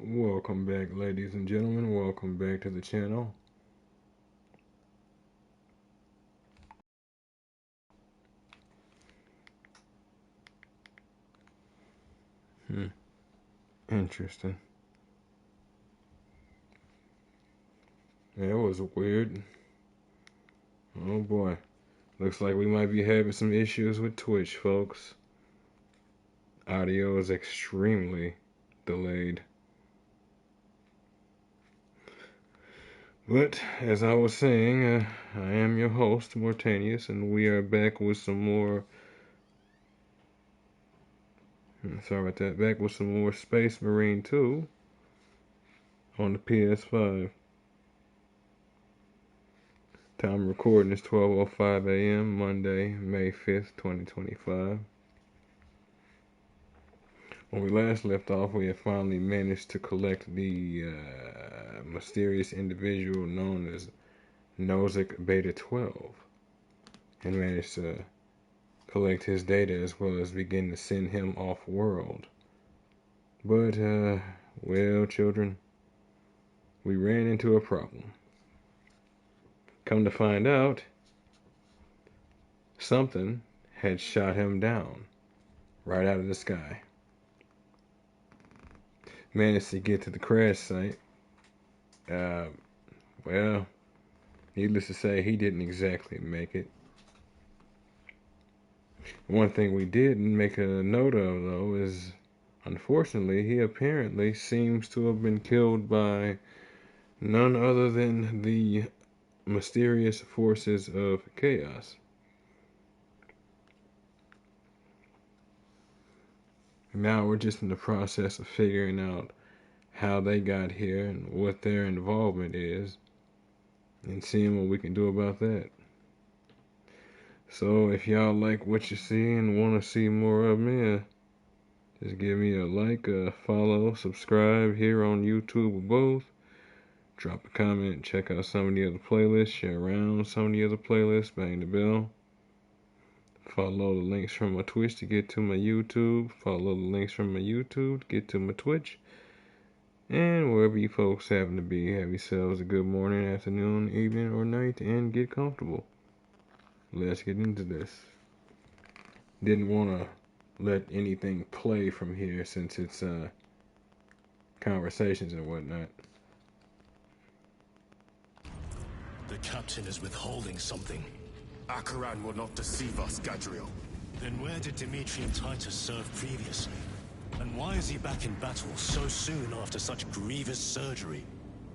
Welcome back, ladies and gentlemen. Welcome back to the channel. Interesting. That was weird. Oh boy. Looks like we might be having some issues with Twitch, folks. Audio is extremely delayed. But, as I was saying, I am your host, Mortanius, and we are back with some more... Sorry about that. Back with some more Space Marine 2 on the PS5. Time of recording is 12:05 a.m. Monday, May 5th, 2025. When we last left off, we had finally managed to collect the mysterious individual known as Nozick Beta 12 and managed to collect his data as well as begin to send him off-world. But, well, children, we ran into a problem. Come to find out, something had shot him down right out of the sky. Managed to get to the crash site. Well, needless to say, he didn't exactly make it. One thing we didn't make a note of, though, is unfortunately he apparently seems to have been killed by none other than the mysterious forces of chaos. Now we're just in the process of figuring out how they got here and what their involvement is and seeing what we can do about that. So if y'all like what you see and want to see more of me, just give me a like, a follow, subscribe here on YouTube or both. Drop a comment, check out some of the other playlists, share around some of the other playlists, bang the bell. Follow the links from my Twitch to get to my YouTube. Follow the links from my YouTube to get to my Twitch. And wherever you folks happen to be, have yourselves a good morning, afternoon, evening, or night, and get comfortable. Let's get into this. Didn't want to let anything play from here since it's conversations and whatnot. The captain is withholding something. Akaran will not deceive us, Gadriel. Then where did Dimitri and Titus serve previously? And why is he back in battle so soon after such grievous surgery?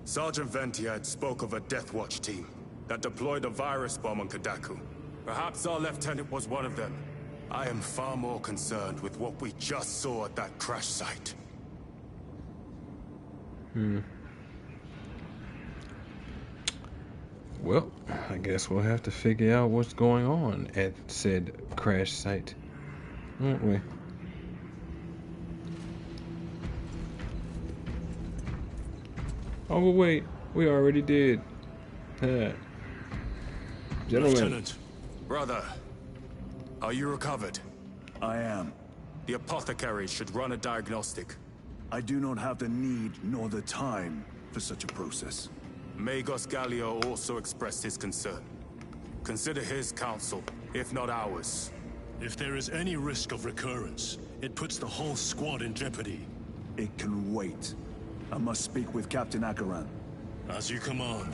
Sergeant Ventiad spoke of a Death Watch team that deployed a virus bomb on Kadaku. Perhaps our lieutenant was one of them. I am far more concerned with what we just saw at that crash site. Well, I guess we'll have to figure out what's going on at said crash site, won't we? Oh, well, wait, we already did. Gentlemen. Lieutenant. Brother, are you recovered? I am. The apothecary should run a diagnostic. I do not have the need nor the time for such a process. Magos Gallio also expressed his concern. Consider his counsel, if not ours. If there is any risk of recurrence, it puts the whole squad in jeopardy. It can wait. I must speak with Captain Akaran. As you command.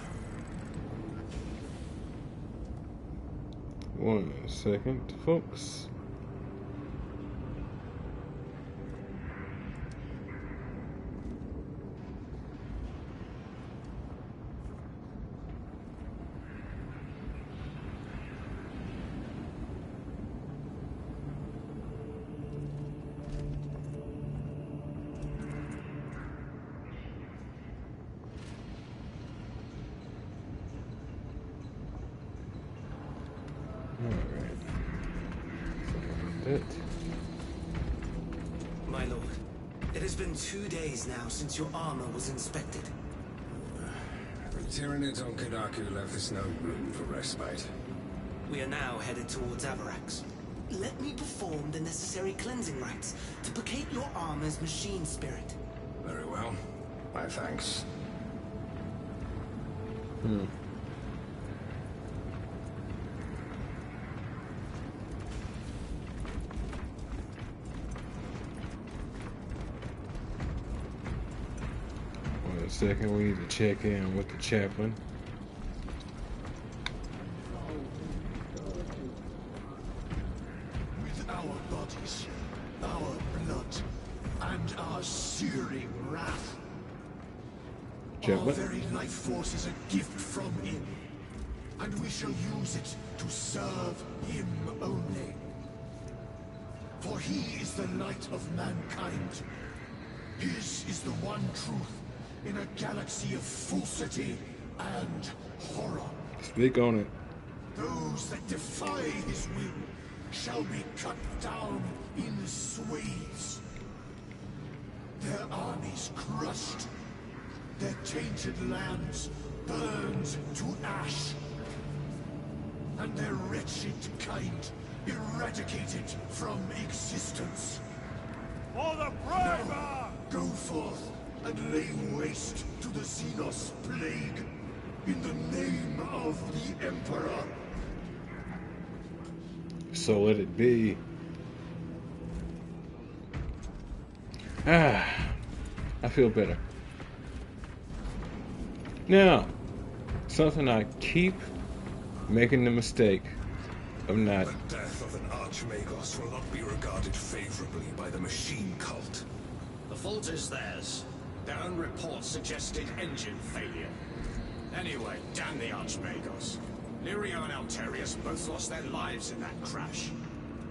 1 second, folks. My lord, it has been 2 days now since your armor was inspected. The Tyranids on Kadaku left us no room for respite. We are now headed towards Avarax. Let me perform the necessary cleansing rites to placate your armor's machine spirit. Very well. My thanks. Wait a second, we need to check in with the chaplain. With our bodies, our blood, and our searing wrath. Our Chaplain? very life force is a gift from him, and we shall use it to serve him only. For he is the light of mankind. His is the one truth in a galaxy of falsity and horror. Speak on it. Those that defy his will shall be cut down in swathes. Their armies crushed. Their tainted lands burned to ash. And their wretched kind eradicated from existence. For the Now, go forth and lay waste to the Xenos plague in the name of the Emperor. So let it be. I feel better. Now, something I keep making the mistake of not. The death of an Archmagos will not be regarded favorably by the machine cult. The fault is theirs. Their own report suggested engine failure. Anyway, damn the Archmagos. Lirio and Alterius both lost their lives in that crash.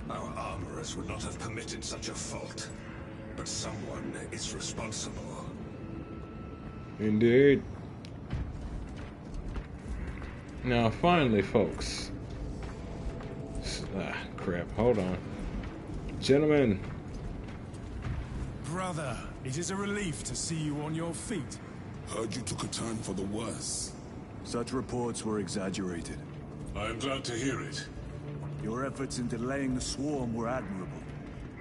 Our armorers would not have permitted such a fault. But someone is responsible. Indeed. Now, finally, folks. Crap. Hold on. Gentlemen. Brother, it is a relief to see you on your feet. Heard you took a turn for the worse. Such reports were exaggerated. I am glad to hear it. Your efforts in delaying the swarm were admirable.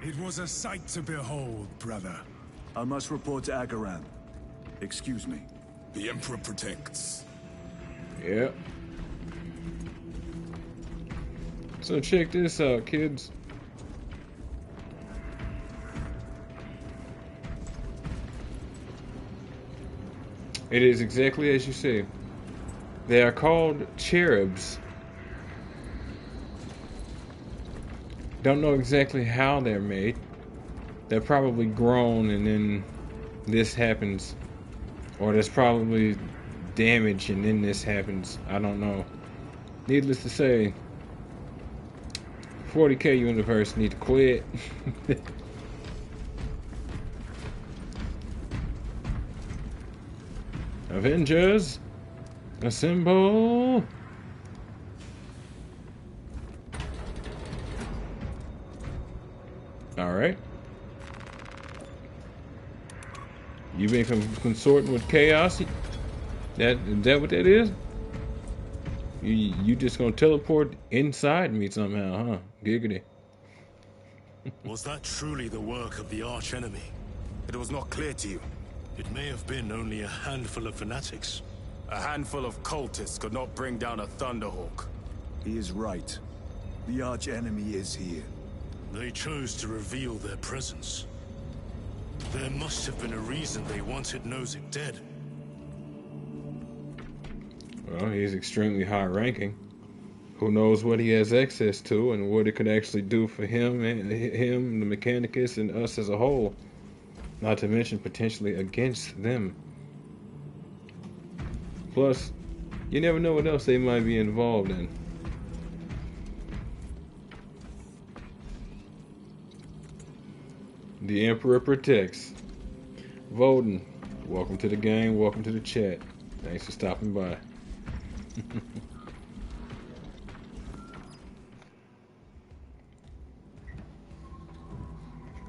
It was a sight to behold, brother. I must report to Agaran. Excuse me. The Emperor protects. Yep. So check this out, kids. It is exactly as you say. They are called cherubs. Don't know exactly how they're made. They're probably grown and then this happens. Or there's probably damage and then this happens. I don't know. Needless to say, 40K universe need to quit. Avengers, assemble! Alright. You been consorting with chaos? Is that what that is? You just gonna teleport inside me somehow, huh? Giggity. Was that truly the work of the archenemy? It was not clear to you. It may have been only a handful of fanatics. A handful of cultists could not bring down a Thunderhawk. He is right. The arch-enemy is here. They chose to reveal their presence. There must have been a reason they wanted Nozick dead. Well, he's extremely high ranking. Who knows what he has access to and what it could actually do for him and the Mechanicus and us as a whole. Not to mention potentially against them. Plus, you never know what else they might be involved in. The Emperor protects. Voden, welcome to the game, welcome to the chat. Thanks for stopping by.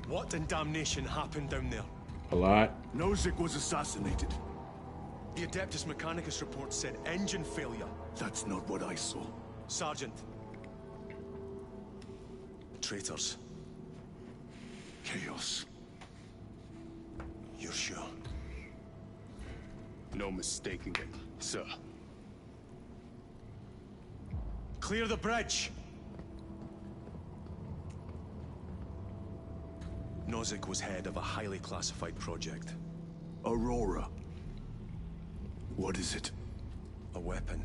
What in damnation happened down there? A lot. Nozick was assassinated. The Adeptus Mechanicus report said engine failure. That's not what I saw. Sergeant. Traitors. Chaos. You're sure? No mistaking it, sir. Clear the bridge! Nozick was head of a highly classified project. Aurora. What is it? A weapon.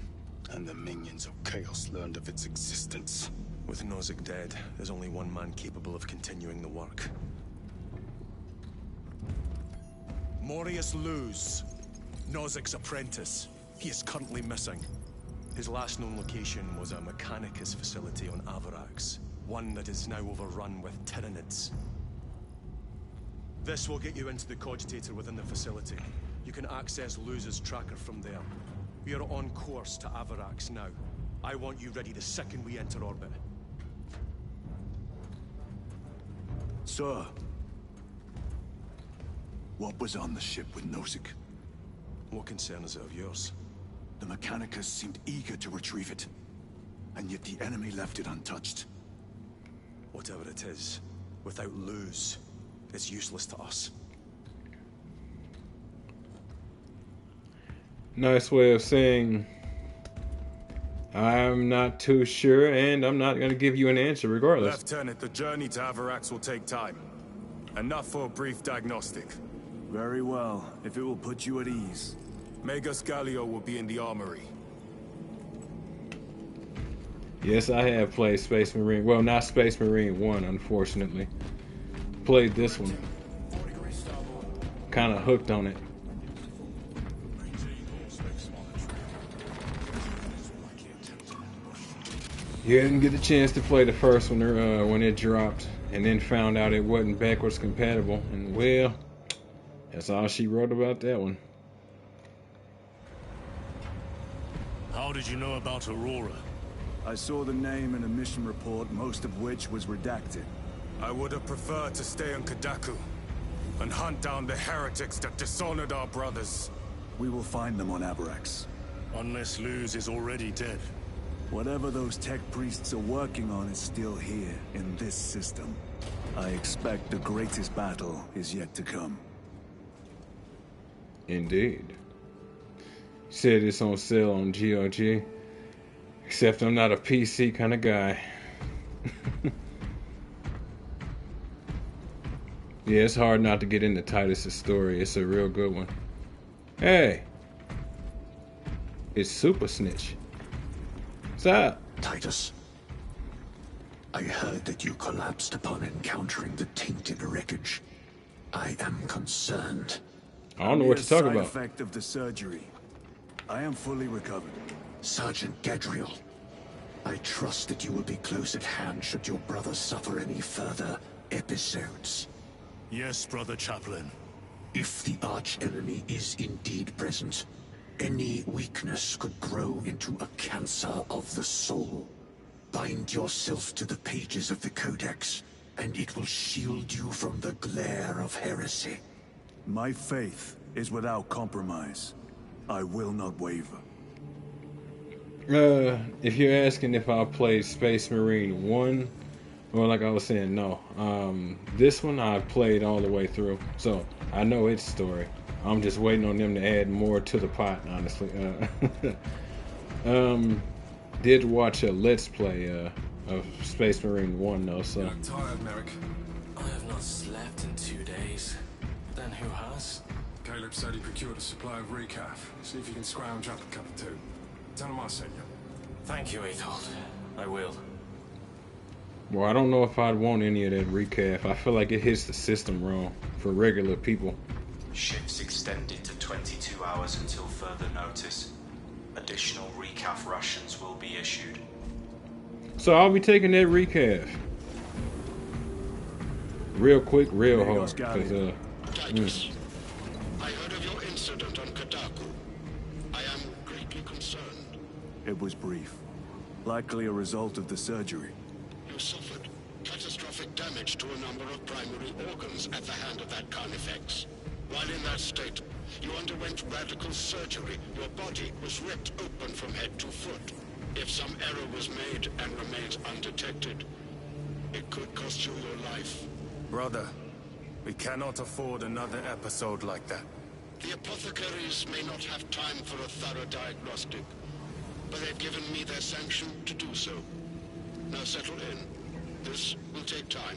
And the minions of Chaos learned of its existence. With Nozick dead, there's only one man capable of continuing the work. Morius Luz, Nozick's apprentice. He is currently missing. His last known location was a Mechanicus facility on Avarax, one that is now overrun with Tyranids. This will get you into the cogitator within the facility. You can access Luz's tracker from there. We are on course to Avarax now. I want you ready the second we enter orbit. Sir. What was on the ship with Nozick? What concern is it of yours? The Mechanicus seemed eager to retrieve it. And yet the enemy left it untouched. Whatever it is, without Luz, it's useless to us. Nice way of saying I'm not too sure, and I'm not going to give you an answer regardless. Lieutenant, the journey to Avarax will take time. Enough for a brief diagnostic. Very well, if it will put you at ease. Magus Gallio will be in the armory. Yes, I have played Space Marine. Well, not Space Marine 1, unfortunately. Played this one. Kind of hooked on it. You didn't get the chance to play the first one when it dropped, and then found out it wasn't backwards compatible. And well, that's all she wrote about that one. How did you know about Aurora? I saw the name in a mission report, most of which was redacted. I would have preferred to stay on Kadaku and hunt down the heretics that dishonored our brothers. We will find them on Avarax. Unless Luz is already dead. Whatever those tech priests are working on is still here, in this system. I expect the greatest battle is yet to come. Indeed. Said it's on sale on GOG. Except I'm not a PC kind of guy. Yeah, it's hard not to get into Titus's story. It's a real good one. Hey! It's Super Snitch. What's up? Titus, I heard that you collapsed upon encountering the tainted wreckage. I am concerned. I don't know what you're talking about. Side effect of the surgery. I am fully recovered. Sergeant Gadriel, I trust that you will be close at hand should your brother suffer any further episodes. Yes, Brother Chaplain. If the arch-enemy is indeed present, any weakness could grow into a cancer of the soul. Bind yourself to the pages of the Codex, and it will shield you from the glare of heresy. My faith is without compromise. I will not waver. If you're asking if I played Space Marine 1, well, like I was saying, no. This one I played all the way through, so I know its story. I'm just waiting on them to add more to the pot, honestly. Did watch a Let's Play of Space Marine 1, though, so... I'm tired, Merrick. I have not slept in 2 days. Then who has? Caleb said he procured a supply of recaf. See if you can scrounge up a cup or two. Tell him I sent you. Thank you, Aethold. I will. Well, I don't know if I'd want any of that recaf. I feel like it hits the system wrong for regular people. Shifts extended to 22 hours until further notice. Additional recaf rations will be issued. So I'll be taking that recaf. Real quick, real hard. Titus, I heard of your incident on Kadaku. I am greatly concerned. It was brief. Likely a result of the surgery. You suffered catastrophic damage to a number of primary organs at the hand of that Carnifex. While in that state, you underwent radical surgery. Your body was ripped open from head to foot. If some error was made and remains undetected, it could cost you your life. Brother, we cannot afford another episode like that. The apothecaries may not have time for a thorough diagnostic, but they've given me their sanction to do so. Now settle in. This will take time.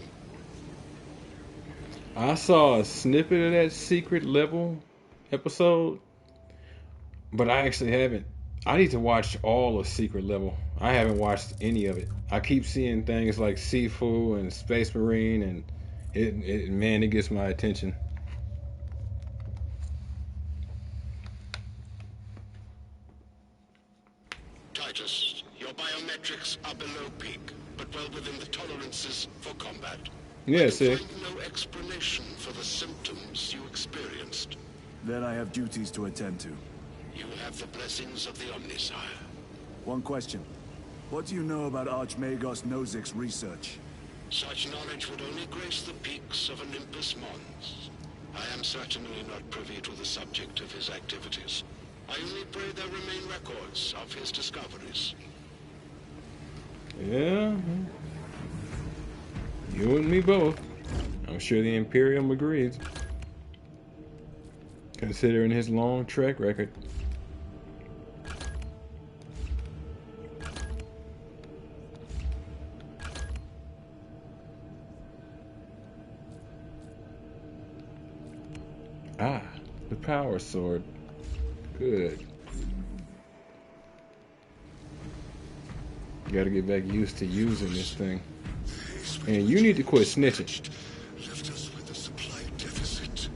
I saw a snippet of that secret level episode, but I actually haven't. I need to watch all of Secret Level. I haven't watched any of it. I keep seeing things like Sifu and Space Marine, and it gets my attention. Titus, your biometrics are below peak, but well within the tolerances for combat. Yeah, see. I find no explanation for the symptoms you experienced. Then I have duties to attend to. You have the blessings of the Omnisire. One question. What do you know about Archmagos Nozik's research? Such knowledge would only grace the peaks of Olympus Mons. I am certainly not privy to the subject of his activities. I only pray there remain records of his discoveries. Yeah. You and me both. I'm sure the Imperium agrees, considering his long track record. Ah, the power sword. Good. Gotta get back used to using this thing. And you need to quit snitching. Left us with a supply deficit.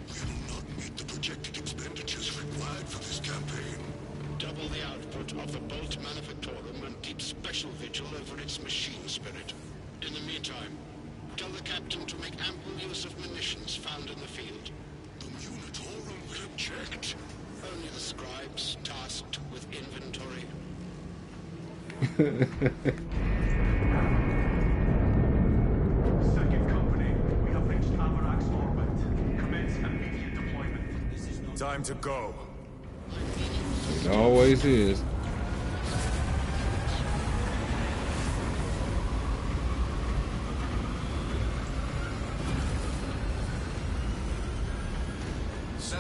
We will not meet the projected expenditures required for this campaign. Double the output of the Bolt Manufactorum and keep special vigil over its machine spirit. In the meantime, tell the captain to make ample use of munitions found in the field. The Munitorum we have checked. Only the scribes tasked with inventory. Second company, we have reached Avarak's orbit. Commence immediate deployment. This is not Time to go. It always is.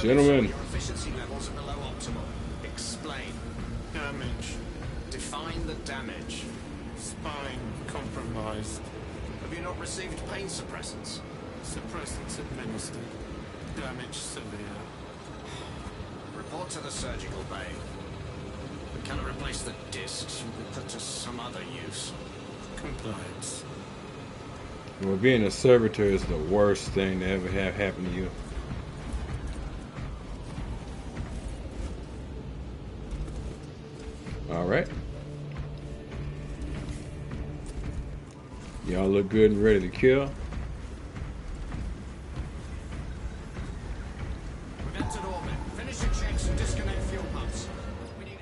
Gentlemen. Your efficiency levels are below optimal. Explain. Damage. Define the damage. Spine compromised. Have you not received pain suppressants? Suppressants administered. Damage severe. Report to the surgical bay. Can I replace the discs? You could put to some other use. Compliance. Well, being a servitor is the worst thing to ever have happen to you. All right. Y'all look good and ready to kill. We've entered orbit. Finish your checks and disconnect fuel pumps. We need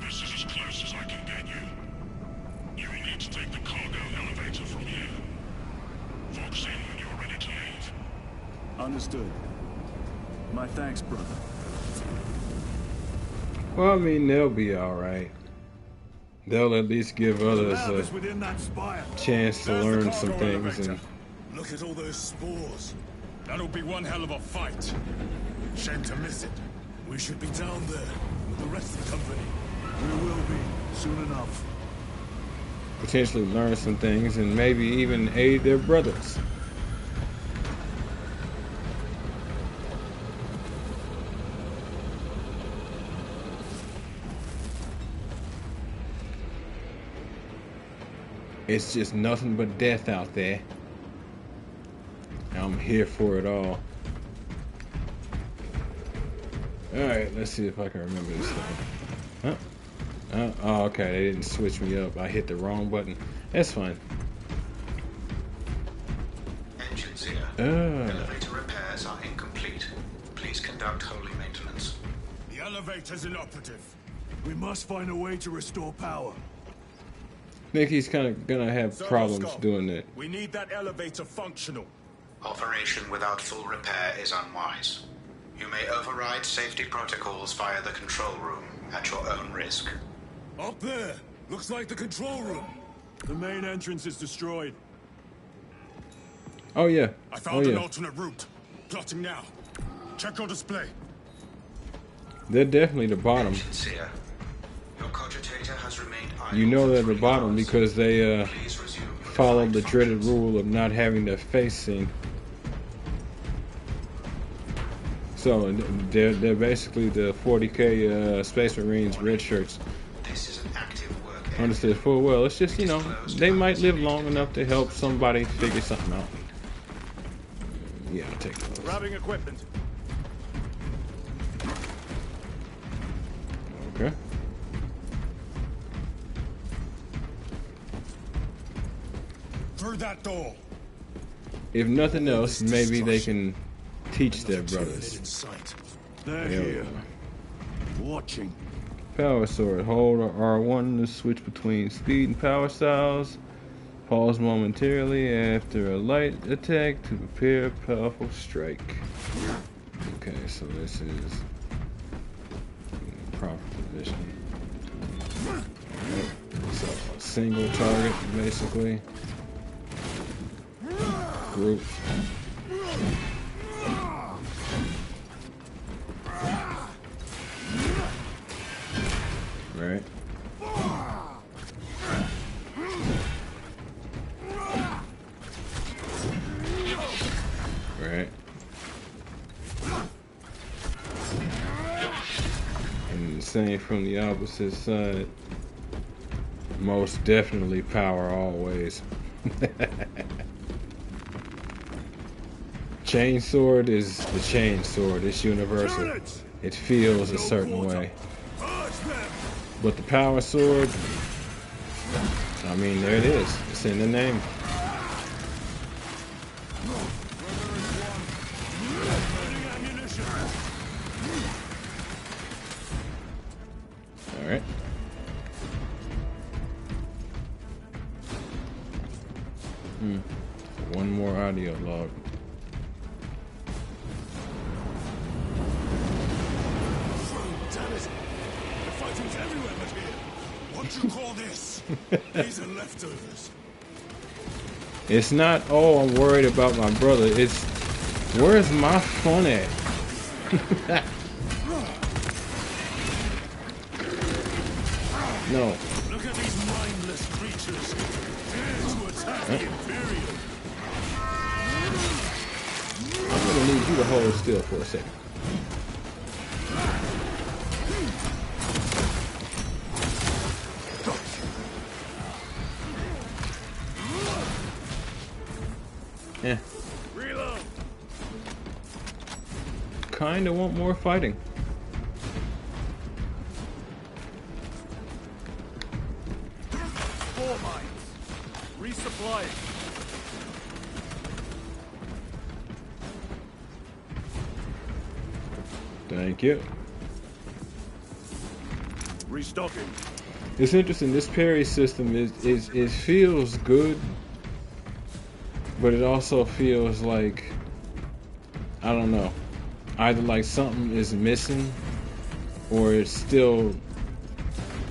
This is as close as I can get you. You will need to take the cargo elevator from here. Fox in when you're ready to leave. Understood. My thanks, brother. Well, I mean, they'll be all right. They'll at least give others a chance to learn some things. And Look at all those spores. That'll be one hell of a fight. Shame to miss it. We should be down there with the rest of the company. We will be, soon enough. potentially learn some things and maybe even aid their brothers. It's just nothing but death out there. I'm here for it all. Alright, let's see if I can remember this thing. Huh? Oh, okay, they didn't switch me up. I hit the wrong button. That's fine. Engines here. Elevator repairs are incomplete. Please conduct holy maintenance. The elevator's inoperative. We must find a way to restore power. I think he's kind of gonna have problems doing that. We need that elevator functional. Operation without full repair is unwise. You may override safety protocols via the control room at your own risk. Up there! Looks like the control room. The main entrance is destroyed. Oh yeah. I found an alternate route. Plotting now. Check your display. They're definitely the bottom. Here. Your cogitator has remained idle. You know they're the bottom because they followed the dreaded rule of not having their face seen. So they're basically the 40K Space Marines red shirts. This is an active work area. Understood full well. It's just, you know, they might live long enough to help somebody figure something out. Yeah, I'll take those. Grabbing equipment. Okay. Through that door. If nothing else, maybe they can teach their brothers. They're here. Watching. Power sword. Hold R1 to switch between speed and power styles. Pause momentarily after a light attack to prepare a powerful strike. Okay, so this is proper position. So a single target, basically. Group. Right. Right. And the same from the opposite side. Most definitely power always. Chain sword is the chain sword. It's universal. It feels a certain way. But the power sword, I mean, there it is. It's in the name. Alright. One more audio log. Damn it! The fighting's everywhere but here. What do you call this? These are leftovers. It's not, oh, I'm worried about my brother. It's, where's my fun at? No. Look at these mindless creatures. Dare to attack the Imperium. I'm gonna need you to hold still for a second. Reload. Kinda want more fighting. Four mines. Resupplying. Thank you. Restocking. It's interesting. This parry system it feels good, but it also feels like, I don't know, either like something is missing, or it still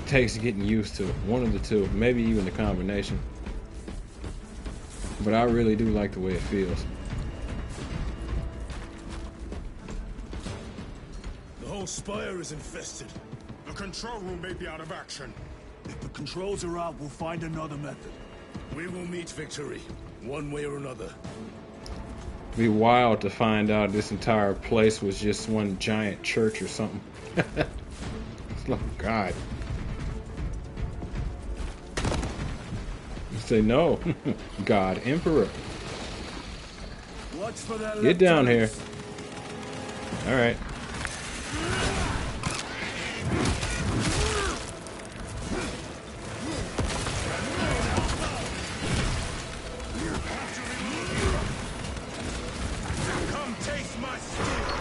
takes getting used to. One of the two, maybe even the combination. But I really do like the way it feels. The whole spire is infested. The control room may be out of action. If the controls are out, we'll find another method. We will meet victory, one way or another. It'd be wild to find out this entire place was just one giant church or something. Oh God. Say no. God Emperor. Watch for that. Get down here. Alright. Come taste my steel.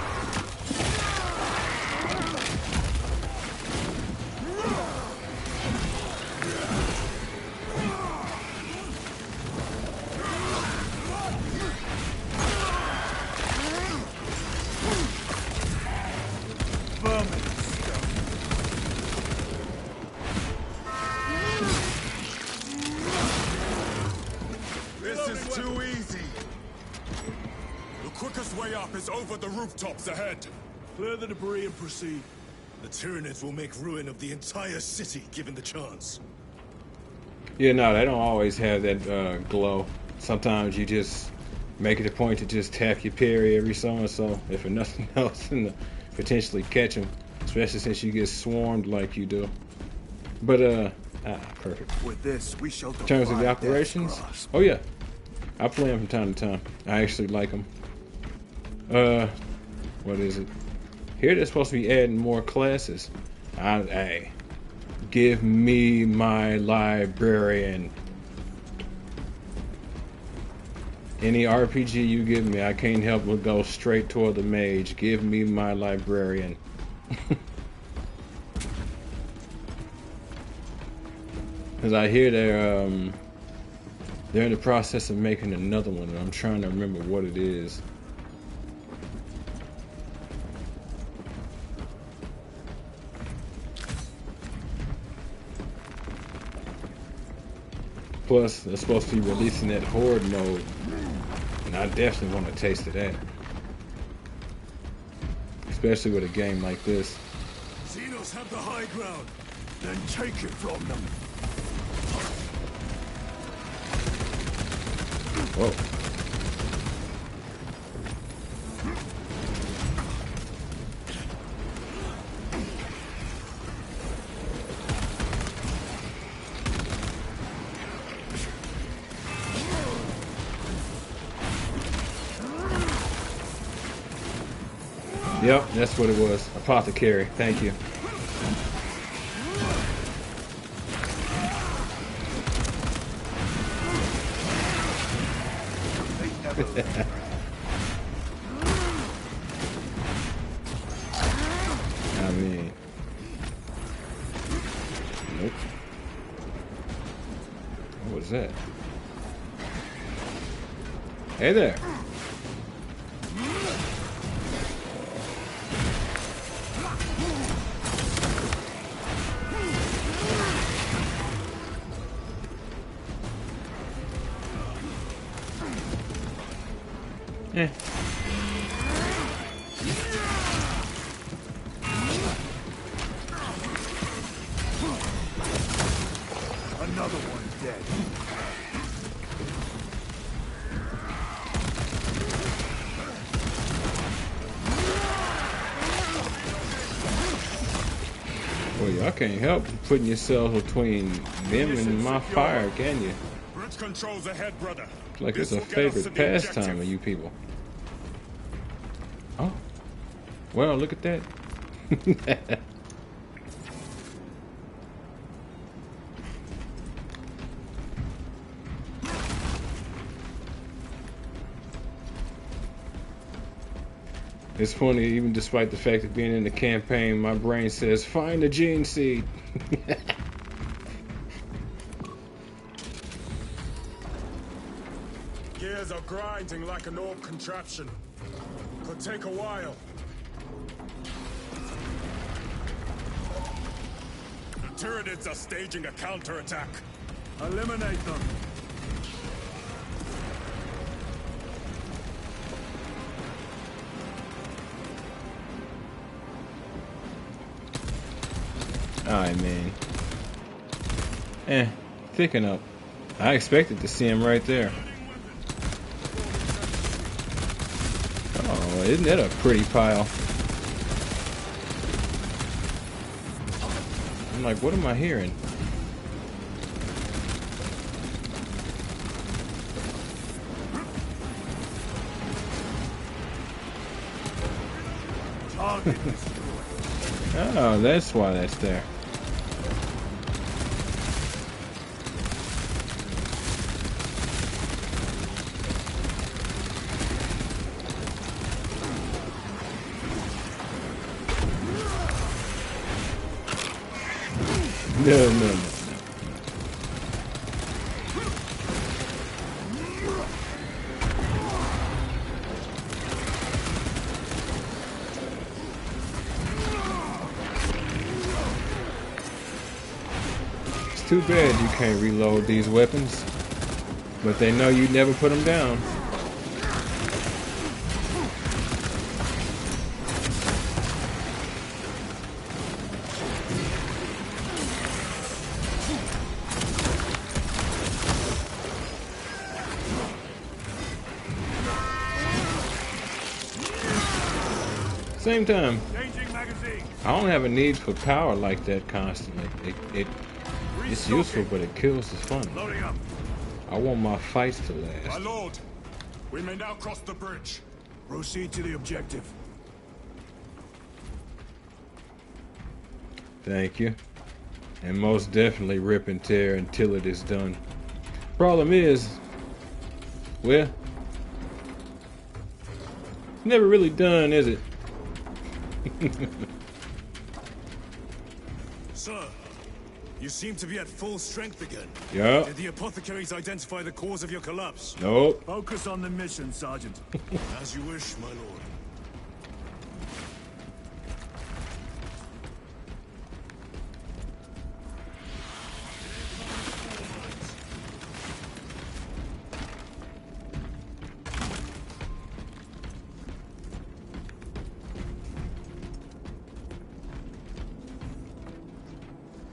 This is too easy. The quickest way up is over the rooftops ahead. Clear the debris and proceed. The Tyranids will make ruin of the entire city, given the chance. Yeah, no, they don't always have that glow. Sometimes you just make it a point to just tap your parry every so and so, if for nothing else, and potentially catch them, especially since you get swarmed like you do. But perfect. With this, we shall In terms of the operations, oh yeah, I play them from time to time. I actually like them. What is it? Here they're supposed to be adding more classes. Hey, give me my librarian. Any RPG you give me, I can't help but go straight toward the mage. Give me my librarian. Because I hear they're in the process of making another one, and I'm trying to remember what it is. Plus, they're supposed to be releasing that horde mode, and I definitely want a taste of that. Especially with a game like this. Xenos have the high ground. Then take it from them. Whoa. Yep, that's what it was. Apothecary. Thank you. I mean, nope. What was that? Hey there. Eh. Another one dead. Well, y'all can't help putting yourselves between them and my fire, can you? Bridge controls ahead, brother. It's like it's a favorite pastime of you people. Oh. Well, look at that. It's funny, even despite the fact of being in the campaign, my brain says, find the gene seed. Gears are grinding like an orb contraption. Could take a while. The Tyranids are staging a counterattack. Eliminate them. Alright, man. Thicken up. I expected to see him right there. Oh, isn't that a pretty pile? I'm like, what am I hearing? Oh, that's why that's there. No. It's too bad you can't reload these weapons, but they know you never put them down. Same time, I don't have a need for power like that constantly. It's useful, but it kills the fun. I want my fights to last. My lord, we may now cross the bridge. Proceed to the objective. Thank you. And most definitely rip and tear until it is done. Problem is, well, never really done, is it? Sir, you seem to be at full strength again. Yeah. Did the apothecaries identify the cause of your collapse? Nope. Focus on the mission, Sergeant. As you wish, my lord.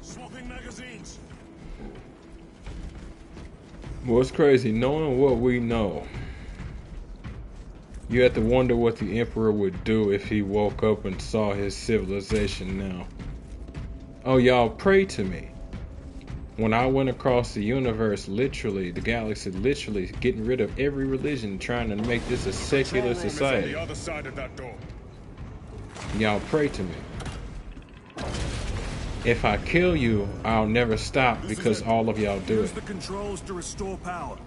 Swapping magazines. Well, it's crazy. Knowing what we know, you have to wonder what the Emperor would do if he woke up and saw his civilization now. Oh, y'all, pray to me. When I went across the universe, literally, the galaxy, literally getting rid of every religion, trying to make this a secular society. On the other side of that door. Y'all pray to me. If I kill you, I'll never stop because all of y'all do Use it. the controls to restore power.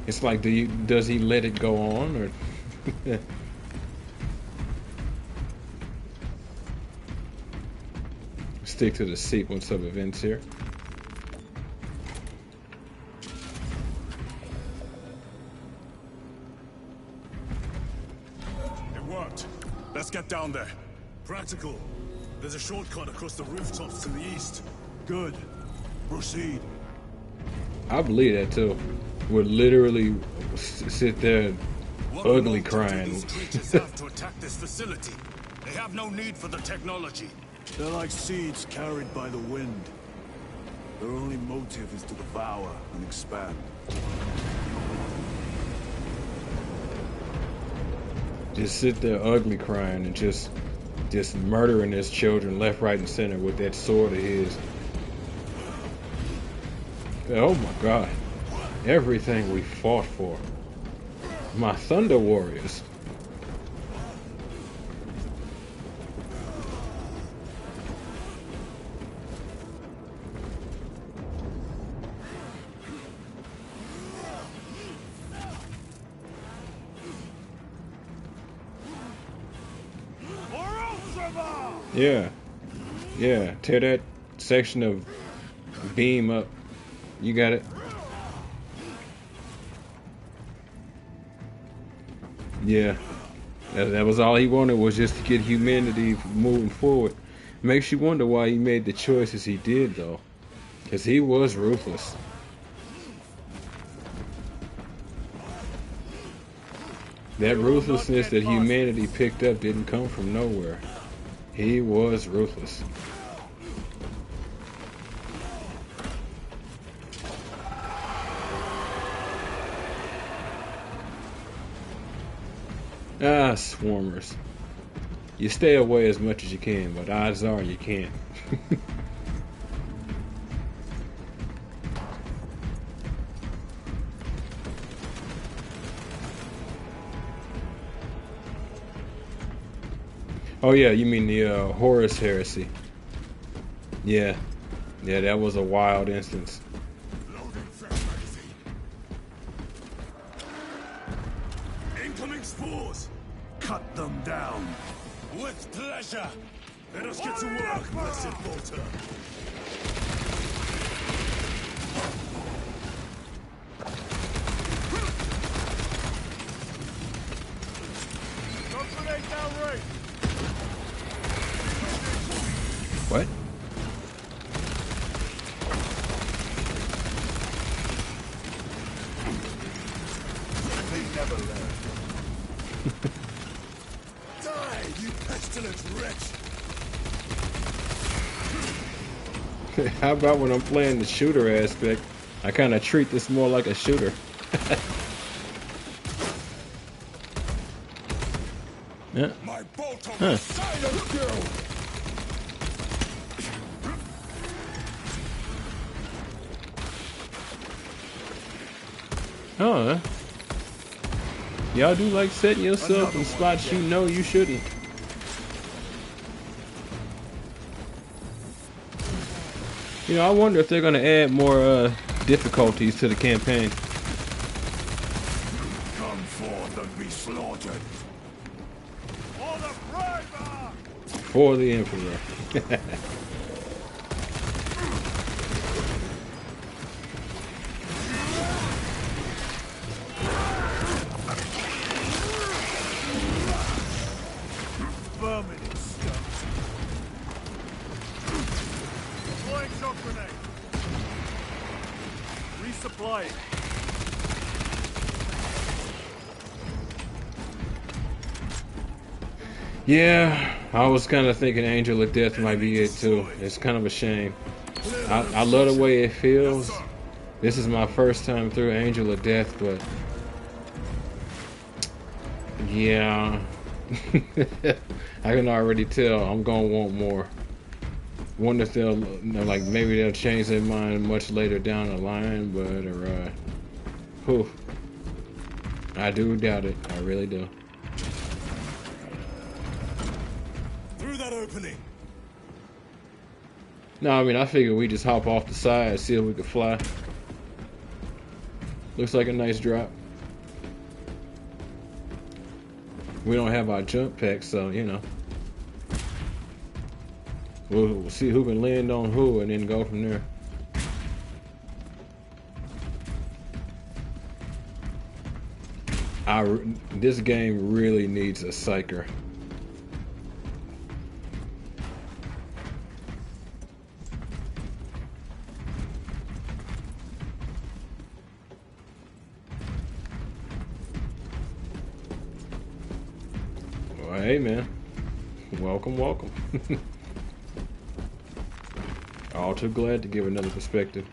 It's like, does he let it go on, or? Stick to the sequence of events here. It worked. Let's get down there. Practical. There's a shortcut across the rooftops to the east. Good. Proceed. I believe that too. Would literally sit there ugly crying. These creatures have to attack this facility. They have no need for the technology. They're like seeds carried by the wind. Their only motive is to devour and expand. Just sit there ugly crying and just murdering his children left, right, and center with that sword of his. Oh my God. Everything we fought for. My Thunder Warriors. Yeah, tear that section of beam up. You got it. Yeah, that was all he wanted, was just to get humanity moving forward. Makes you wonder why he made the choices he did, though, because he was ruthless. That ruthlessness that humanity picked up didn't come from nowhere. He was ruthless. Ah, swarmers. You stay away as much as you can, but odds are you can't. Oh yeah, you mean the Horus Heresy? Yeah, yeah, that was a wild instance. Incoming spores! Cut them down. With pleasure! Let us get to work, blessed Bolter! What? They never learn. Die, you pestilent wretch! How about when I'm playing the shooter aspect, I kind of treat this more like a shooter. Yeah. My Bolter Huh. silence you! Oh, y'all do like setting yourself in spots you know you shouldn't. You know, I wonder if they're gonna add more difficulties to the campaign. Come forth and be slaughtered! For the Emperor. Vermin and scum. Deploying shock grenade. Resupplying. Yeah, I was kind of thinking Angel of Death might be it too. It's kind of a shame. I love the way it feels. This is my first time through Angel of Death, but yeah, I can already tell I'm gonna want more. Wonder if they'll, like, maybe they'll change their mind much later down the line, but whew, I do doubt it. I really do. Through that opening. No, I mean, I figured we just hop off the side, see if we could fly. Looks like a nice drop. We don't have our jump pack, so, you know. We'll see who can land on who and then go from there. This game really needs a psyker. Well, hey man, welcome, welcome. All too glad to give another perspective.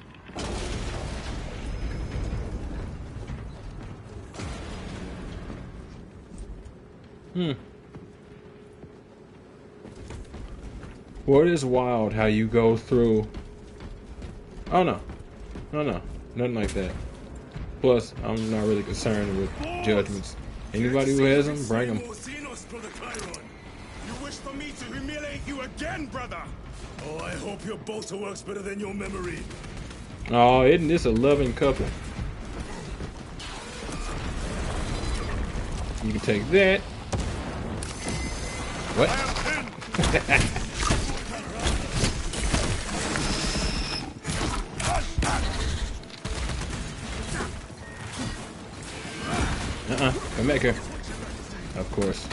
Well, it is wild how you go through. Oh no, nothing like that. Plus, I'm not really concerned with judgments. Anybody who has them, bring them. You wish for me to humiliate you again, brother? Oh, I hope your bolter works better than your memory. Oh, isn't this a loving couple? You can take that. What? Come back here. Of course.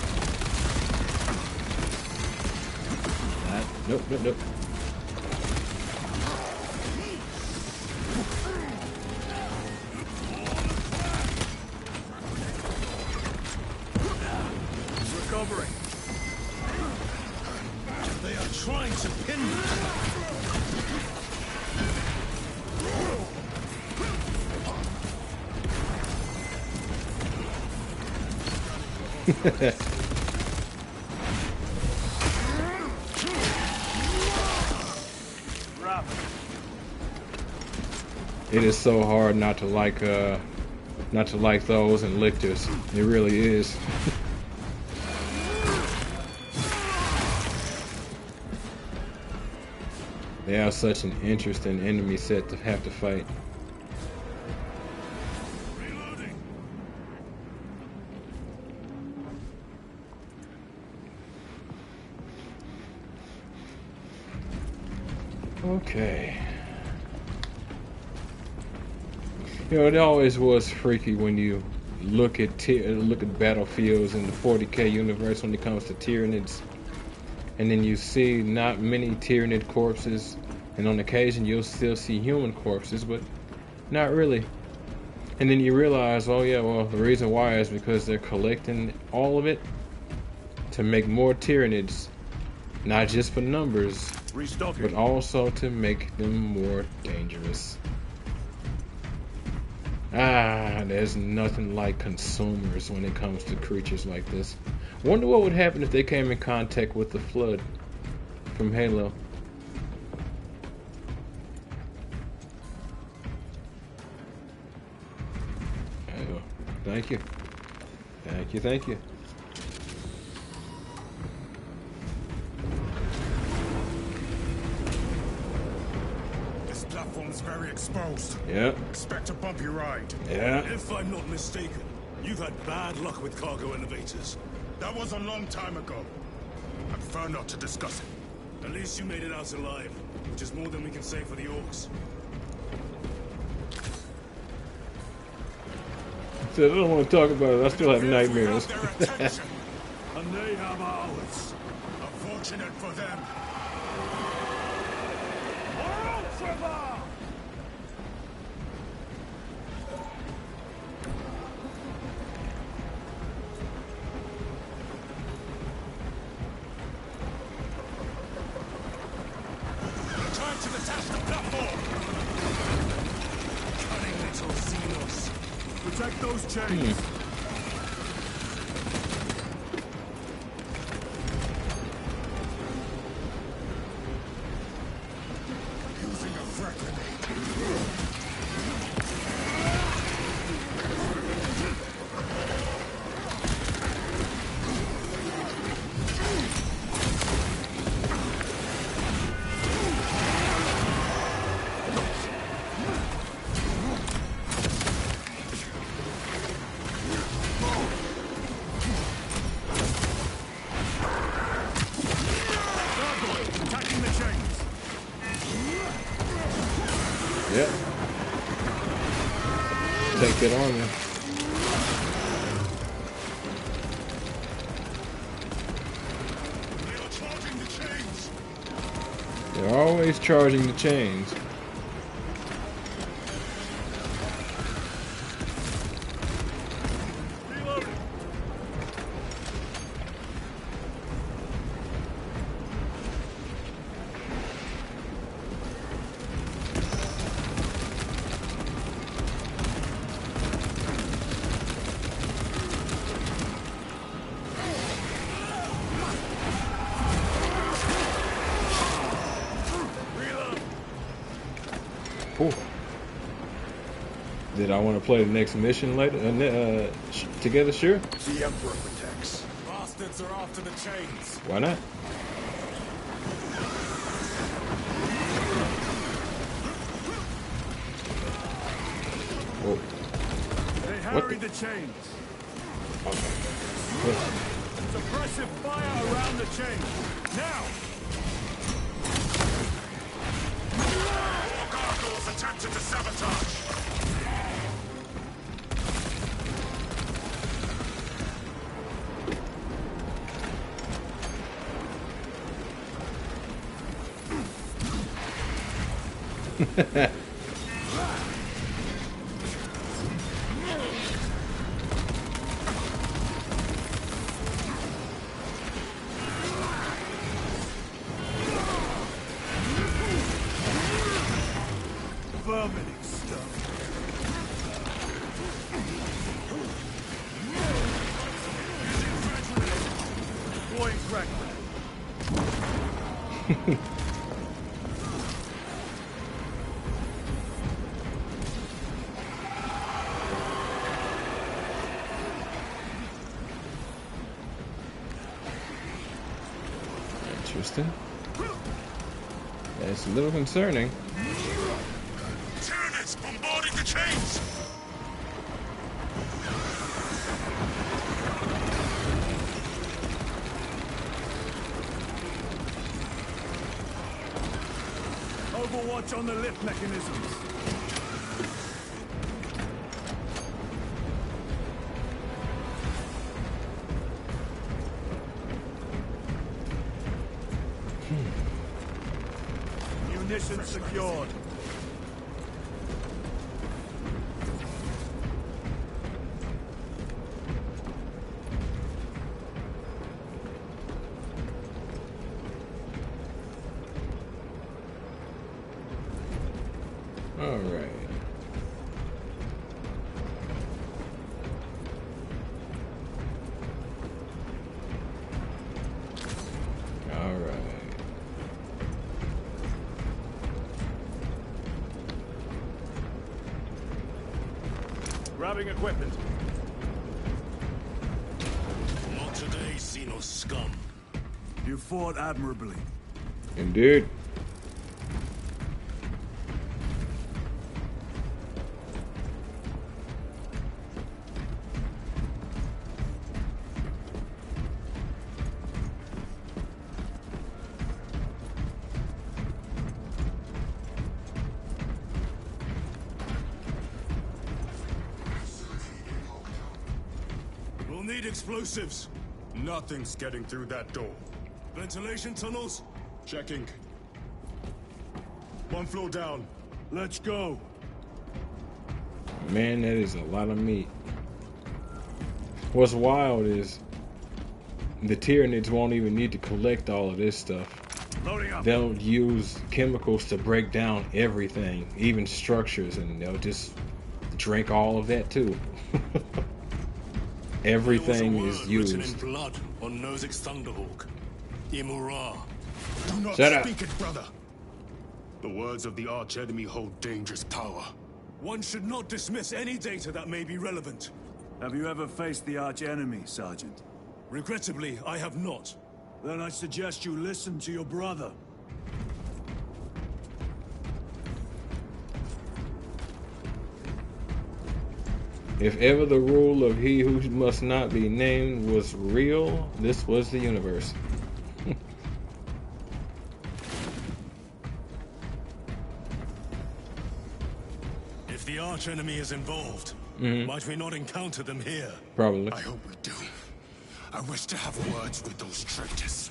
Nope. Recovering. They are trying to pin me. It is so hard not to like those and lictors. It really is. They are such an interesting enemy set to have to fight. Okay. You know, it always was freaky when you look at battlefields in the 40K universe when it comes to Tyranids, and then you see not many Tyranid corpses, and on occasion you'll still see human corpses, but not really. And then you realize, oh yeah, well, the reason why is because they're collecting all of it to make more Tyranids, not just for numbers, but also to make them more dangerous. There's nothing like consumers when it comes to creatures like this. Wonder what would happen if they came in contact with the Flood from Halo. Oh, thank you. Thank you, thank you. Platform's very exposed. Yeah. Expect a bumpy ride. Yeah. If I'm not mistaken, you've had bad luck with cargo elevators. That was a long time ago. I prefer not to discuss it. At least you made it out alive, which is more than we can say for the orcs. So I don't want to talk about it. I still have nightmares. And they have ours. Unfortunate for them. Trying to detach the platform! Cunning little Xenos. Protect those chains. Using a frag grenade. Yep. Take that armor. They're always charging the chains. Did I want to play the next mission later? Together, sure. The Emperor protects. Bastards are after the chains. Why not? Whoa. They harry the chains. Okay. Suppressive fire around the chains. Now! More gargoyles attempted to sabotage. Vermin stuff. Deploying fragment. Interesting. It's a little concerning. Tyranids bombarding the chains! Overwatch on the lift mechanisms. Munitions secured. All right. All right. Grabbing equipment. Not today, Xenos scum. You fought admirably. Indeed. We'll need explosives. Nothing's getting through that door. Ventilation tunnels? Checking. One floor down. Let's go. Man, that is a lot of meat. What's wild is the Tyranids won't even need to collect all of this stuff. Loading up. They'll use chemicals to break down everything, even structures, and they'll just drink all of that too. Everything There was a is word used. written in blood on Nozick's Thunderhawk. Imura. Do not Shut up. speak it, brother. The words of the archenemy hold dangerous power. One should not dismiss any data that may be relevant. Have you ever faced the arch-enemy, Sergeant? Regrettably, I have not. Then I suggest you listen to your brother. If ever the rule of he who must not be named was real, this was the universe. If the archenemy is involved, might we not encounter them here? Probably. I hope we do. I wish to have words with those traitors.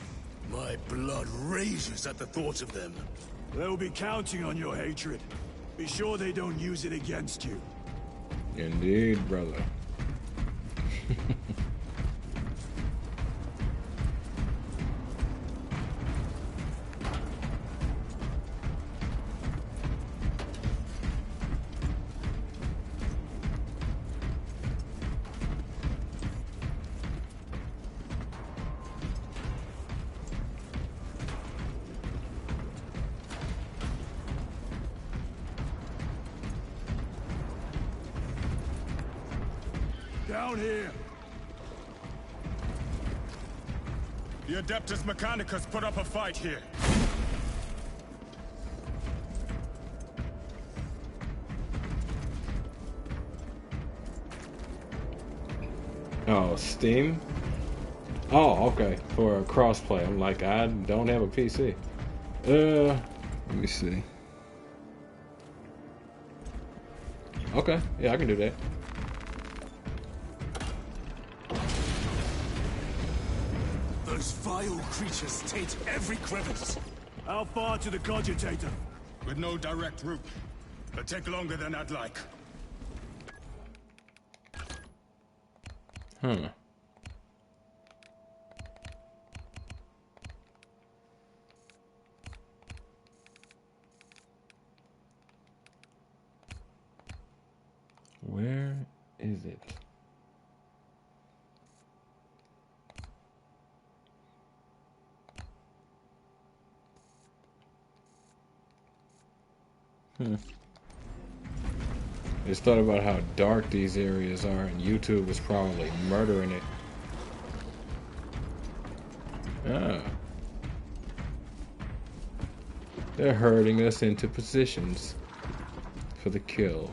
My blood rages at the thought of them. They'll be counting on your hatred. Be sure they don't use it against you. Indeed, brother. Down here. The Adeptus Mechanicus put up a fight here. Oh, Steam? Oh, okay. For a crossplay. I'm like, I don't have a PC. Let me see. Okay, yeah, I can do that. Those vile creatures taint every crevice. How far to the cogitator? With no direct route. It'll take longer than I'd like. Huh. Where is it? Just thought about how dark these areas are, and YouTube is probably murdering it. Ah. They're herding us into positions for the kill.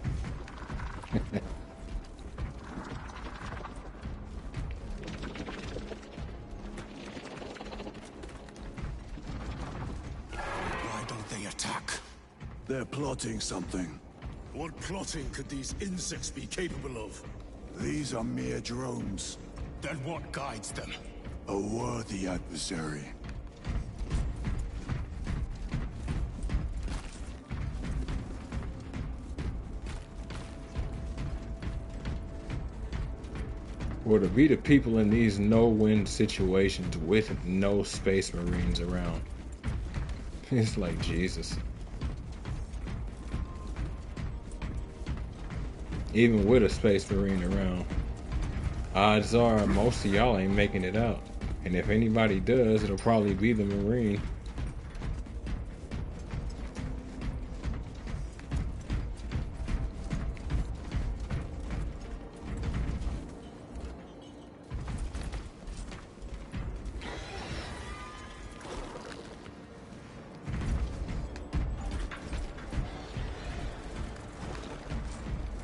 Why don't they attack? They're plotting something. What plotting could these insects be capable of? These are mere drones. Then what guides them? A worthy adversary. Or to be the people in these no-win situations with no space marines around. It's like Jesus. Even with a space marine around, odds are most of y'all ain't making it out. And if anybody does, it'll probably be the marine.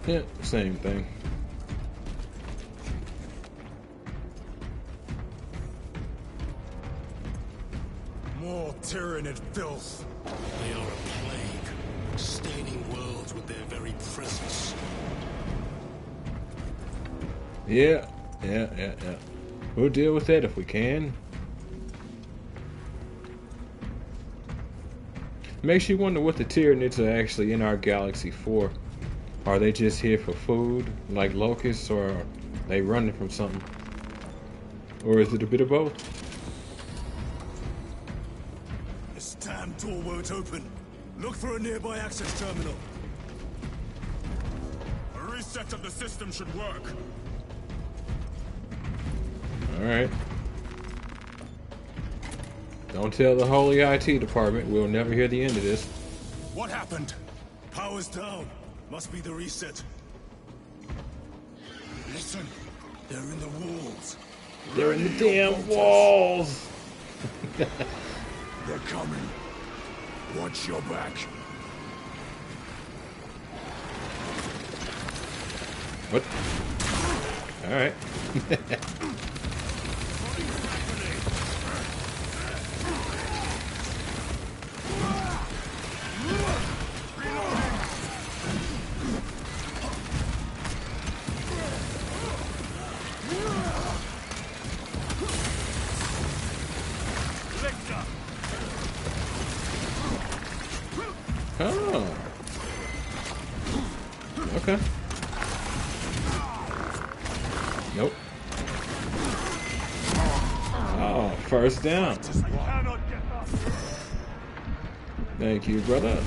Yeah, same thing. More tyrannid filth. They are a plague, staining worlds with their very presence. Yeah. We'll deal with that if we can. Makes you wonder what the Tyranids are actually in our galaxy for. Are they just here for food, like locusts, or are they running from something? Or is it a bit of both? This damn door won't open. Look for a nearby access terminal. A reset of the system should work. Alright. Don't tell the holy IT department. We'll never hear the end of this. What happened? Power's down. Must be the reset. Listen, they're in the walls. They're in the damn walls. They're coming. Watch your back. What? Alright. Oh. Okay. Nope. Oh, first down. Thank you, brother.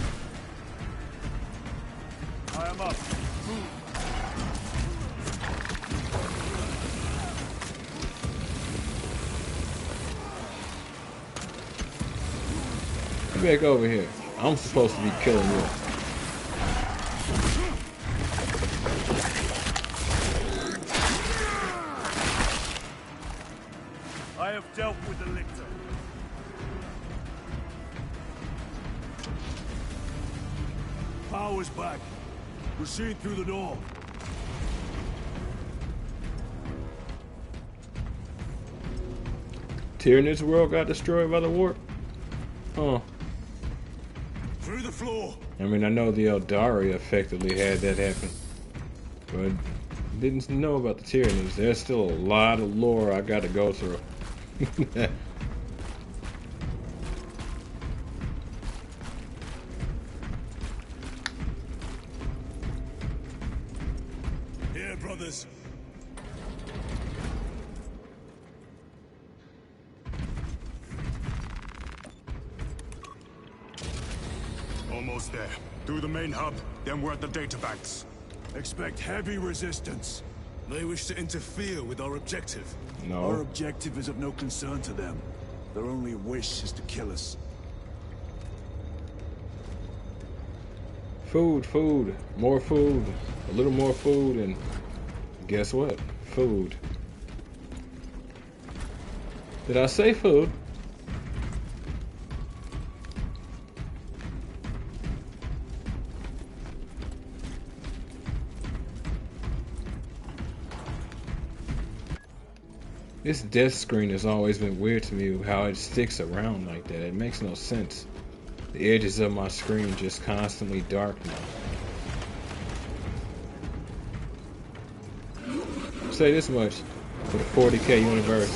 I am up. Get back over here. I'm supposed to be killing you. I have dealt with the lictor. Power's back. Proceed through the door. Tyranids world got destroyed by the warp? Huh. Through the floor. I mean, I know the Eldari effectively had that happen, but didn't know about the Tyranids. There's still a lot of lore I gotta go through. Here, brothers. Almost there. Through the main hub, then we're at the data banks. Expect heavy resistance. They wish to interfere with our objective. No. Our objective is of no concern to them. Their only wish is to kill us. Food, more food, a little more food, and guess what? Food. Did I say food? This death screen has always been weird to me, how it sticks around like that. It makes no sense. The edges of my screen just constantly dark now. Say this much for the 40K universe.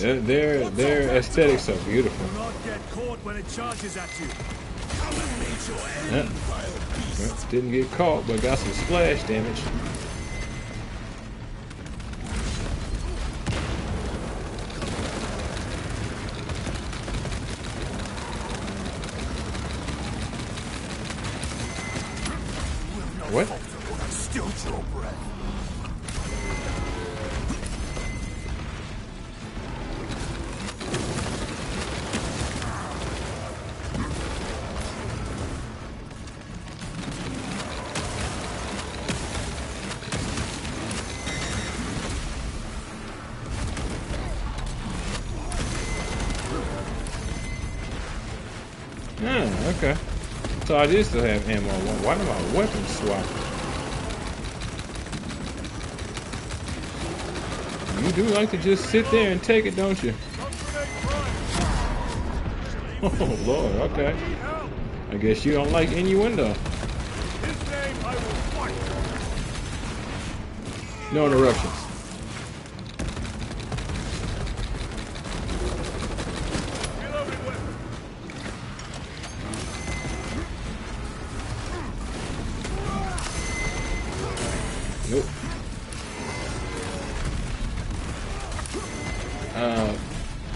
Their aesthetics are beautiful. Do not get caught when it charges at you. Well, didn't get caught, but got some splash damage. What? Still your breath. Okay. So I did still have ammo. Why do my weapons swap? You do like to just sit there and take it, don't you? Oh Lord, okay. I guess you don't like innuendo. No interruptions. Nope.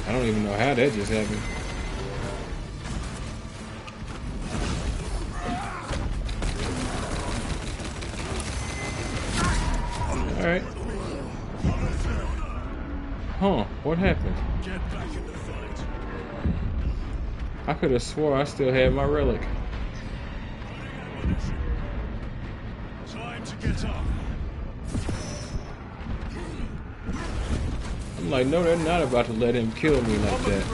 I don't even know how that just happened. Alright. Huh, what happened? Get back in the fight. I could have swore I still had my relic. Time to get up. I'm like, no, they're not about to let him kill me like that.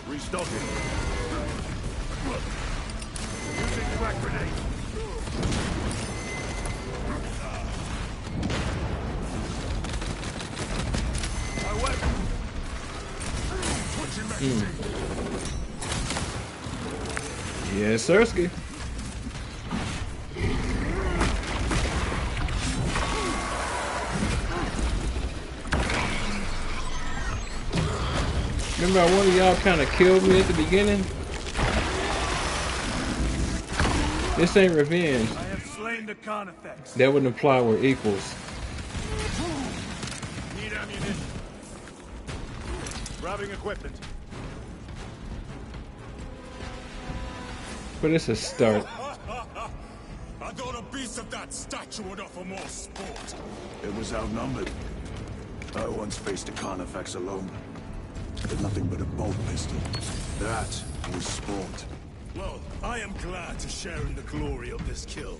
Restocking. Using crack grenade. My weapon. Switching magazine. Yes, Sirski. Remember how one of y'all kind of killed me at the beginning? This ain't revenge. I have slain the Carnifex. That would imply we're equals. Need ammunition. Grabbing equipment. But it's a start. I thought a beast of that stature would offer more sport. It was outnumbered. I once faced a Carnifex alone. With nothing but a bolt pistol. That was sport. Well, I am glad to share in the glory of this kill.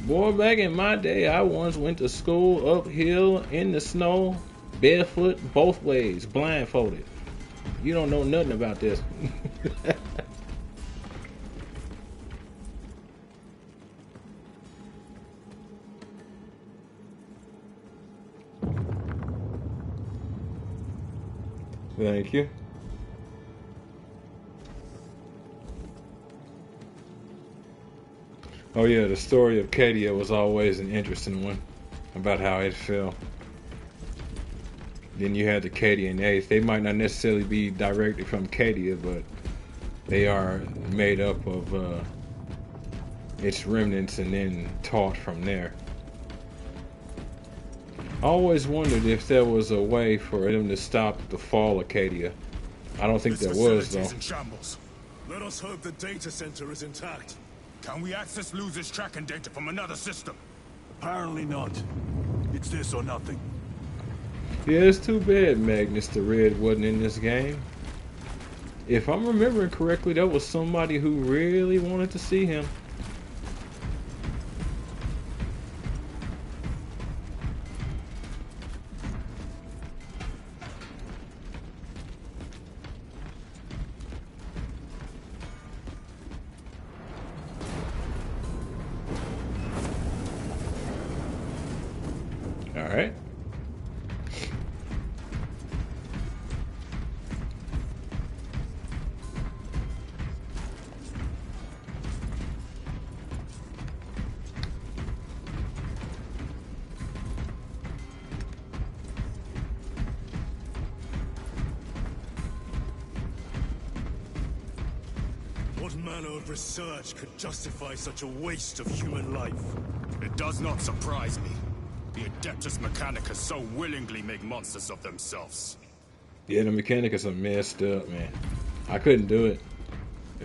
Boy, back in my day, I once went to school uphill in the snow, barefoot, both ways, blindfolded. You don't know nothing about this. Thank you. Oh yeah, the story of Cadia was always an interesting one, about how it fell. Then you had the Cadian Eighth. They might not necessarily be directly from Cadia, but they are made up of its remnants and then taught from there. I always wondered if there was a way for them to stop the fall of Cadia. I don't think there was, though. In shambles. Let us hope the data center is intact. Can we access Luz's tracking data from another system? Apparently not. It's this or nothing. Yeah, it's too bad Magnus the Red wasn't in this game. If I'm remembering correctly, that was somebody who really wanted to see him. All right. What manner of research could justify such a waste of human life? It does not surprise me. The Adeptus Mechanicus so willingly make monsters of themselves. Yeah, the Mechanicus are messed up, man. I couldn't do it.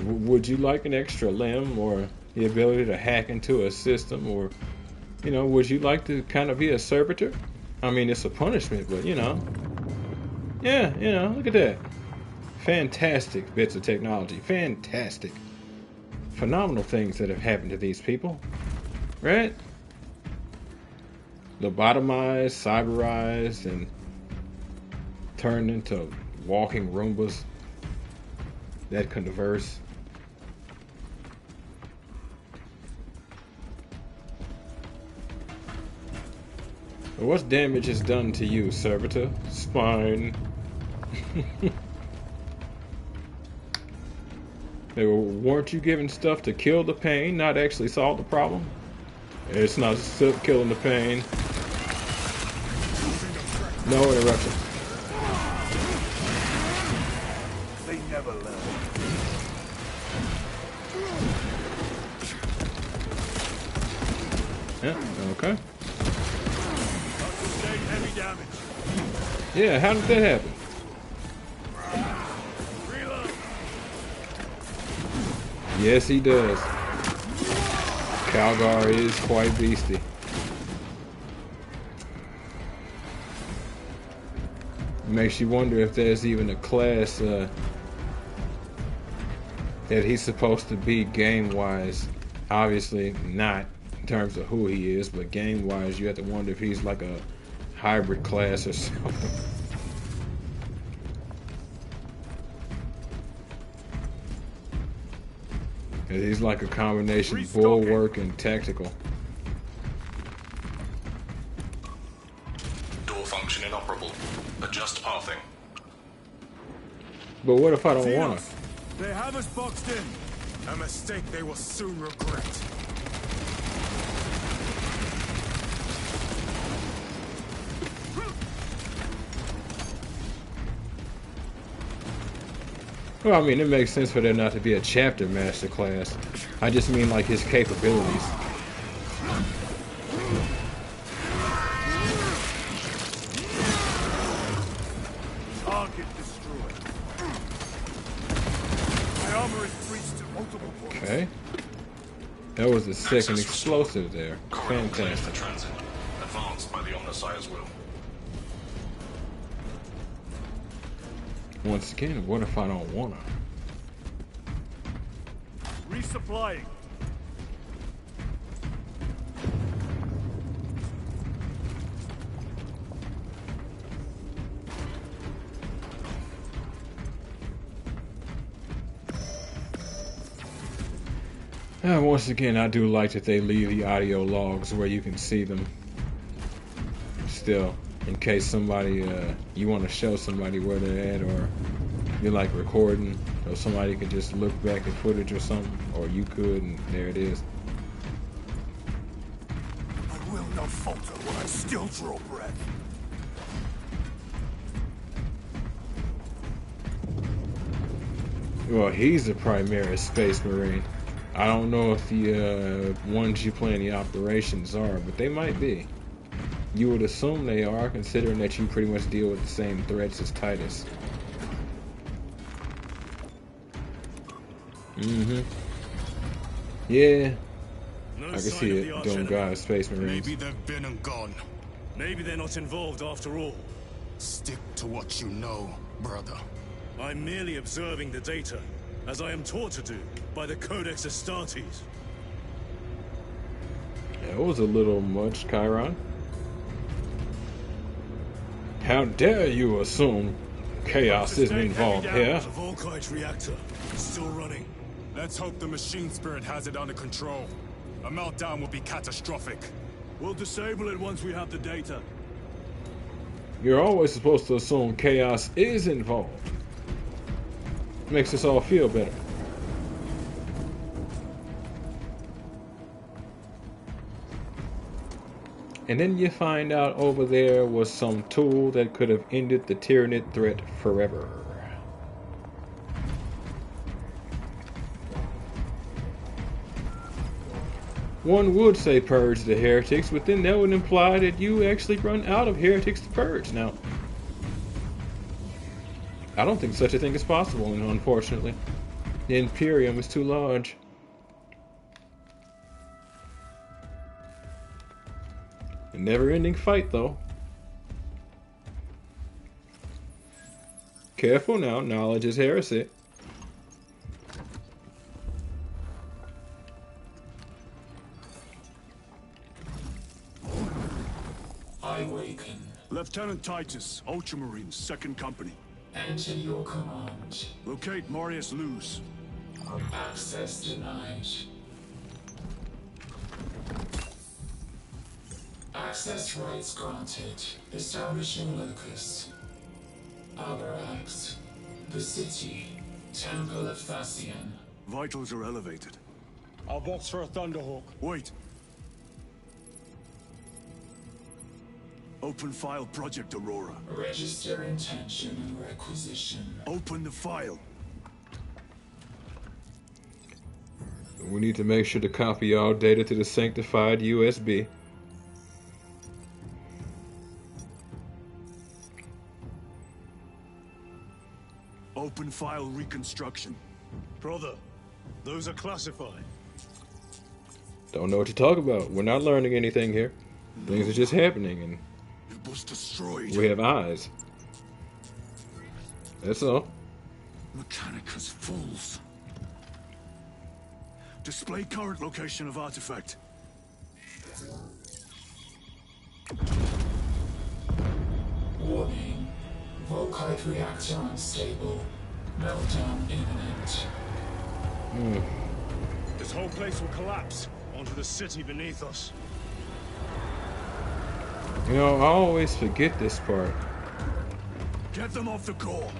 Would you like an extra limb or the ability to hack into a system, or, you know, would you like to kind of be a servitor? I mean, it's a punishment, but, you know. Yeah, you know, look at that. Fantastic bits of technology. Fantastic. Phenomenal things that have happened to these people. Right? Lobotomized, cyberized, and turned into walking Roombas that converse. What damage is done to you, servitor? Spine. Weren't you given stuff to kill the pain, not actually solve the problem? It's not killing the pain. No interruption. They never learn. Yeah, okay. Sustained heavy damage. Yeah, how did that happen? Reload. Yes, he does. Calgar is quite beastie. Makes you wonder if there's even a class that he's supposed to be game-wise. Obviously not in terms of who he is, but game-wise you have to wonder if he's like a hybrid class or something. He's like a combination bulwark and tactical. Door function inoperable. Adjust pathing. But what if I don't want to? They have us boxed in. A mistake they will soon regret. Well, I mean, it makes sense for there not to be a chapter master class. I just mean like his capabilities. Target destroyed. My armor is breached at multiple points. Okay. That was the second explosive there. Fantastic. Transit. Advanced by the Omnissiah's will. Once again, what if I don't wanna? Resupplying. Once again, I do like that they leave the audio logs where you can see them. Still, in case somebody, you want to show somebody where they're at, or you're like recording, or somebody could just look back at footage or something, or you could, and there it is. I will not falter when I still draw breath. Well, he's the primary space marine. I don't know if the ones you play in the operations are, but they might be. You would assume they are, considering that you pretty much deal with the same threats as Titus. Mm-hmm. Yeah. No I can sign see of the it. arch Don't enemy. guys, Space Marines. Maybe they've been and gone. Maybe they're not involved after all. Stick to what you know, brother. I'm merely observing the data, as I am taught to do by the Codex Astartes. That was a little much, Chiron. How dare you assume chaos isn't involved here? The Volkite reactor is still running. Let's hope the machine spirit has it under control. A meltdown would be catastrophic. We'll disable it once we have the data. You're always supposed to assume chaos is involved. Makes us all feel better. And then you find out over there was some tool that could have ended the Tyranid threat forever. One would say purge the heretics, but then that would imply that you actually run out of heretics to purge. Now, I don't think such a thing is possible, unfortunately. The Imperium is too large. A never-ending fight, though. Careful now, knowledge is heresy. I awaken. Lieutenant Titus, Ultramarines, 2nd Company. Enter your command. Locate Marius Luz. Access denied. Access rights granted. Establishing locus. Avarax. The city. Temple of Thasian. Vitals are elevated. I'll box for a Thunderhawk. Wait. Open file Project Aurora. Register intention and requisition. Open the file. We need to make sure to copy all data to the sanctified USB. Open file reconstruction. Brother, those are classified. Don't know what you're talking about. We're not learning anything here. Things are just happening, and it was destroyed. We have eyes. That's all. Mechanicus fools. Display current location of artifact. Warning. Volkite reactor unstable. Meltdown imminent. This whole place will collapse onto the city beneath us. You know, I always forget this part. Get them off the core.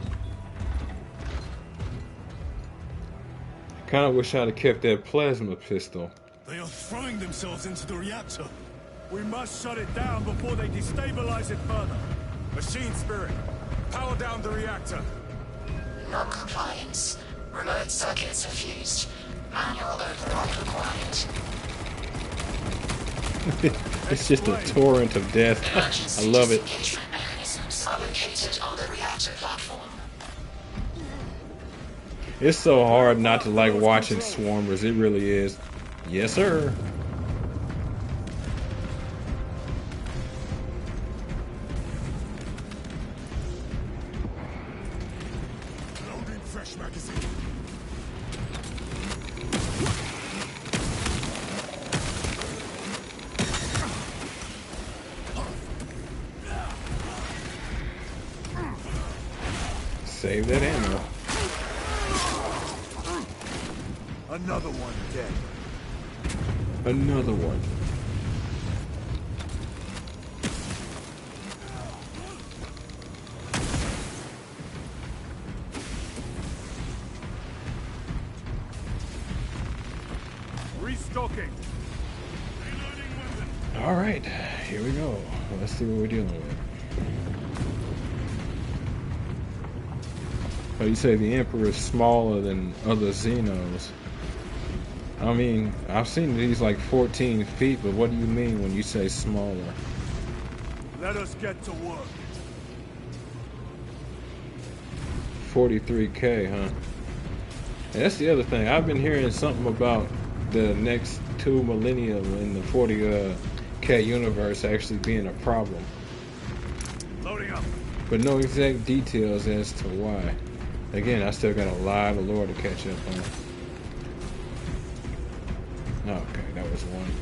I kind of wish I'd have kept that plasma pistol. They are throwing themselves into the reactor. We must shut it down before they destabilize it further. Machine spirit, power down the reactor. Non-compliance. Remote circuits are fused. Manual override required. It's just a torrent of death. I love it. Mechanisms are located on the reactor platform. It's so hard not to like watching Swarmers. It really is. Yes, sir. Loading fresh magazine. Save that ammo. Another one dead. Another one. Restocking. All right, here we go. Let's see what we're dealing with. Oh, you say the Emperor is smaller than other Xenos. I mean, I've seen these like 14 feet, but what do you mean when you say smaller? Let us get to work. 43K, huh? And that's the other thing. I've been hearing something about the next 2 millennia in the 40K universe actually being a problem. Loading up. But no exact details as to why. Again, I still got a lot of lore to catch up on. Okay, that was one.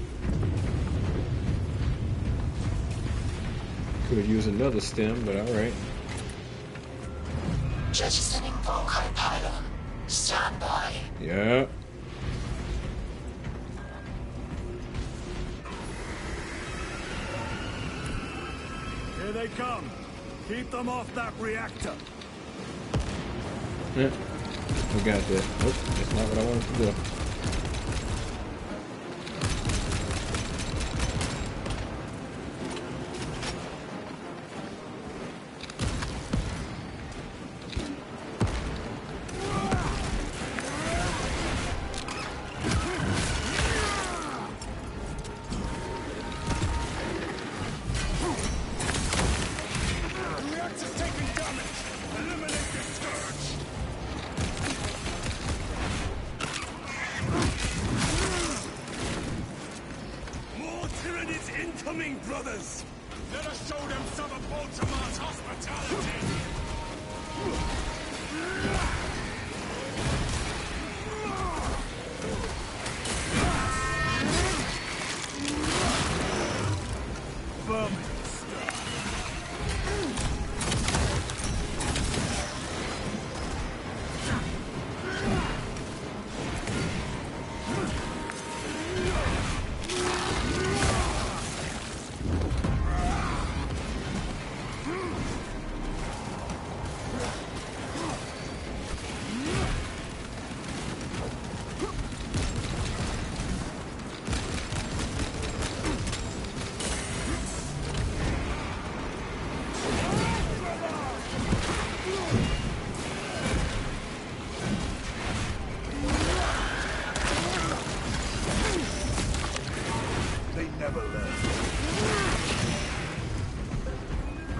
Could use another stem, but alright. Jettisoning Volkite pylon. Stand by. Yeah. Here they come. Keep them off that reactor. Yeah. We got that. Nope, that's not what I wanted to do. Brothers, let us show them some of Baltimore's hospitality.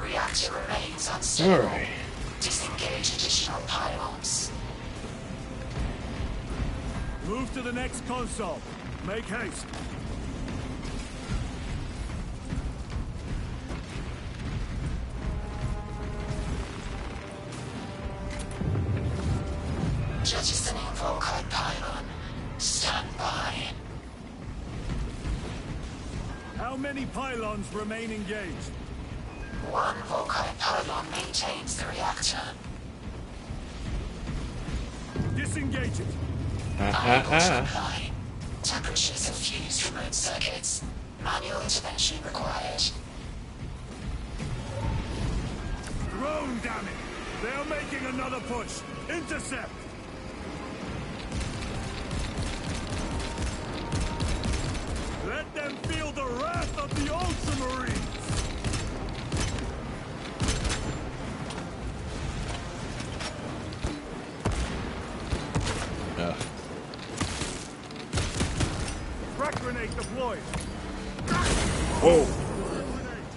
Reactor remains All unstable. right. Disengage additional pylons. Move to the next console. Make haste. Jettisoning Volkite pylon. Stand by. How many pylons remain engaged? One Volkite pylon maintains the reactor. Disengage it. Supply. Temperatures have fused remote circuits. Manual intervention required. Drone, damn it! They are making another push. Intercept. Let them feel the wrath of the Ultramarines! Frag grenade deployed! Whoa!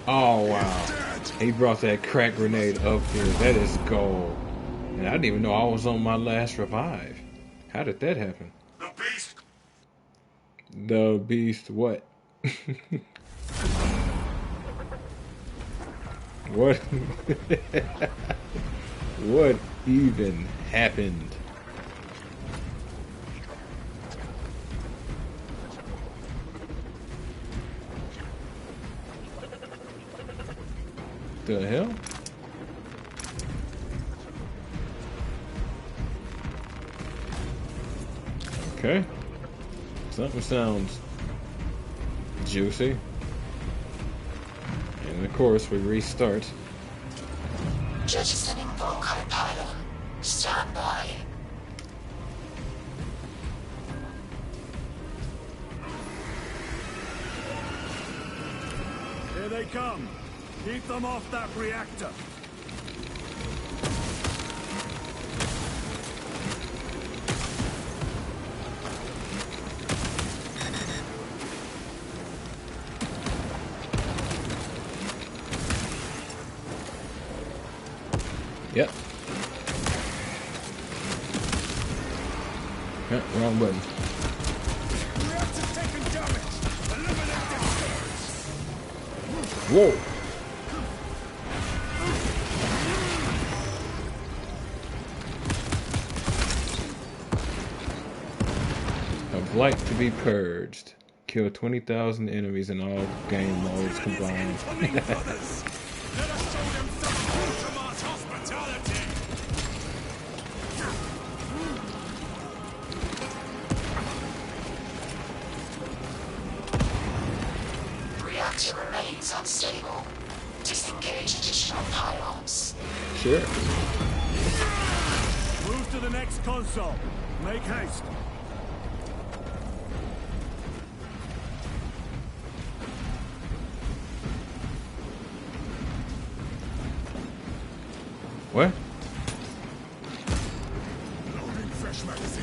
Oh wow! He brought that crack grenade up here. That is gold. And I didn't even know I was on my last revive. How did that happen? The beast! The beast what? What? What even happened? The hell? Okay. Something sounds juicy. And of course we restart. Jettisoning Volkite pylon. Stand by. Here they come. Keep them off that reactor. Yep. Wrong button. Reactor's taking damage! Eliminate the Whoa! Blight to be purged. Kill 20,000 enemies in all game modes combined. Reactor remains unstable. Disengage additional pylons. Sure. Move to the next console. Make haste. What? Loading fresh magazine.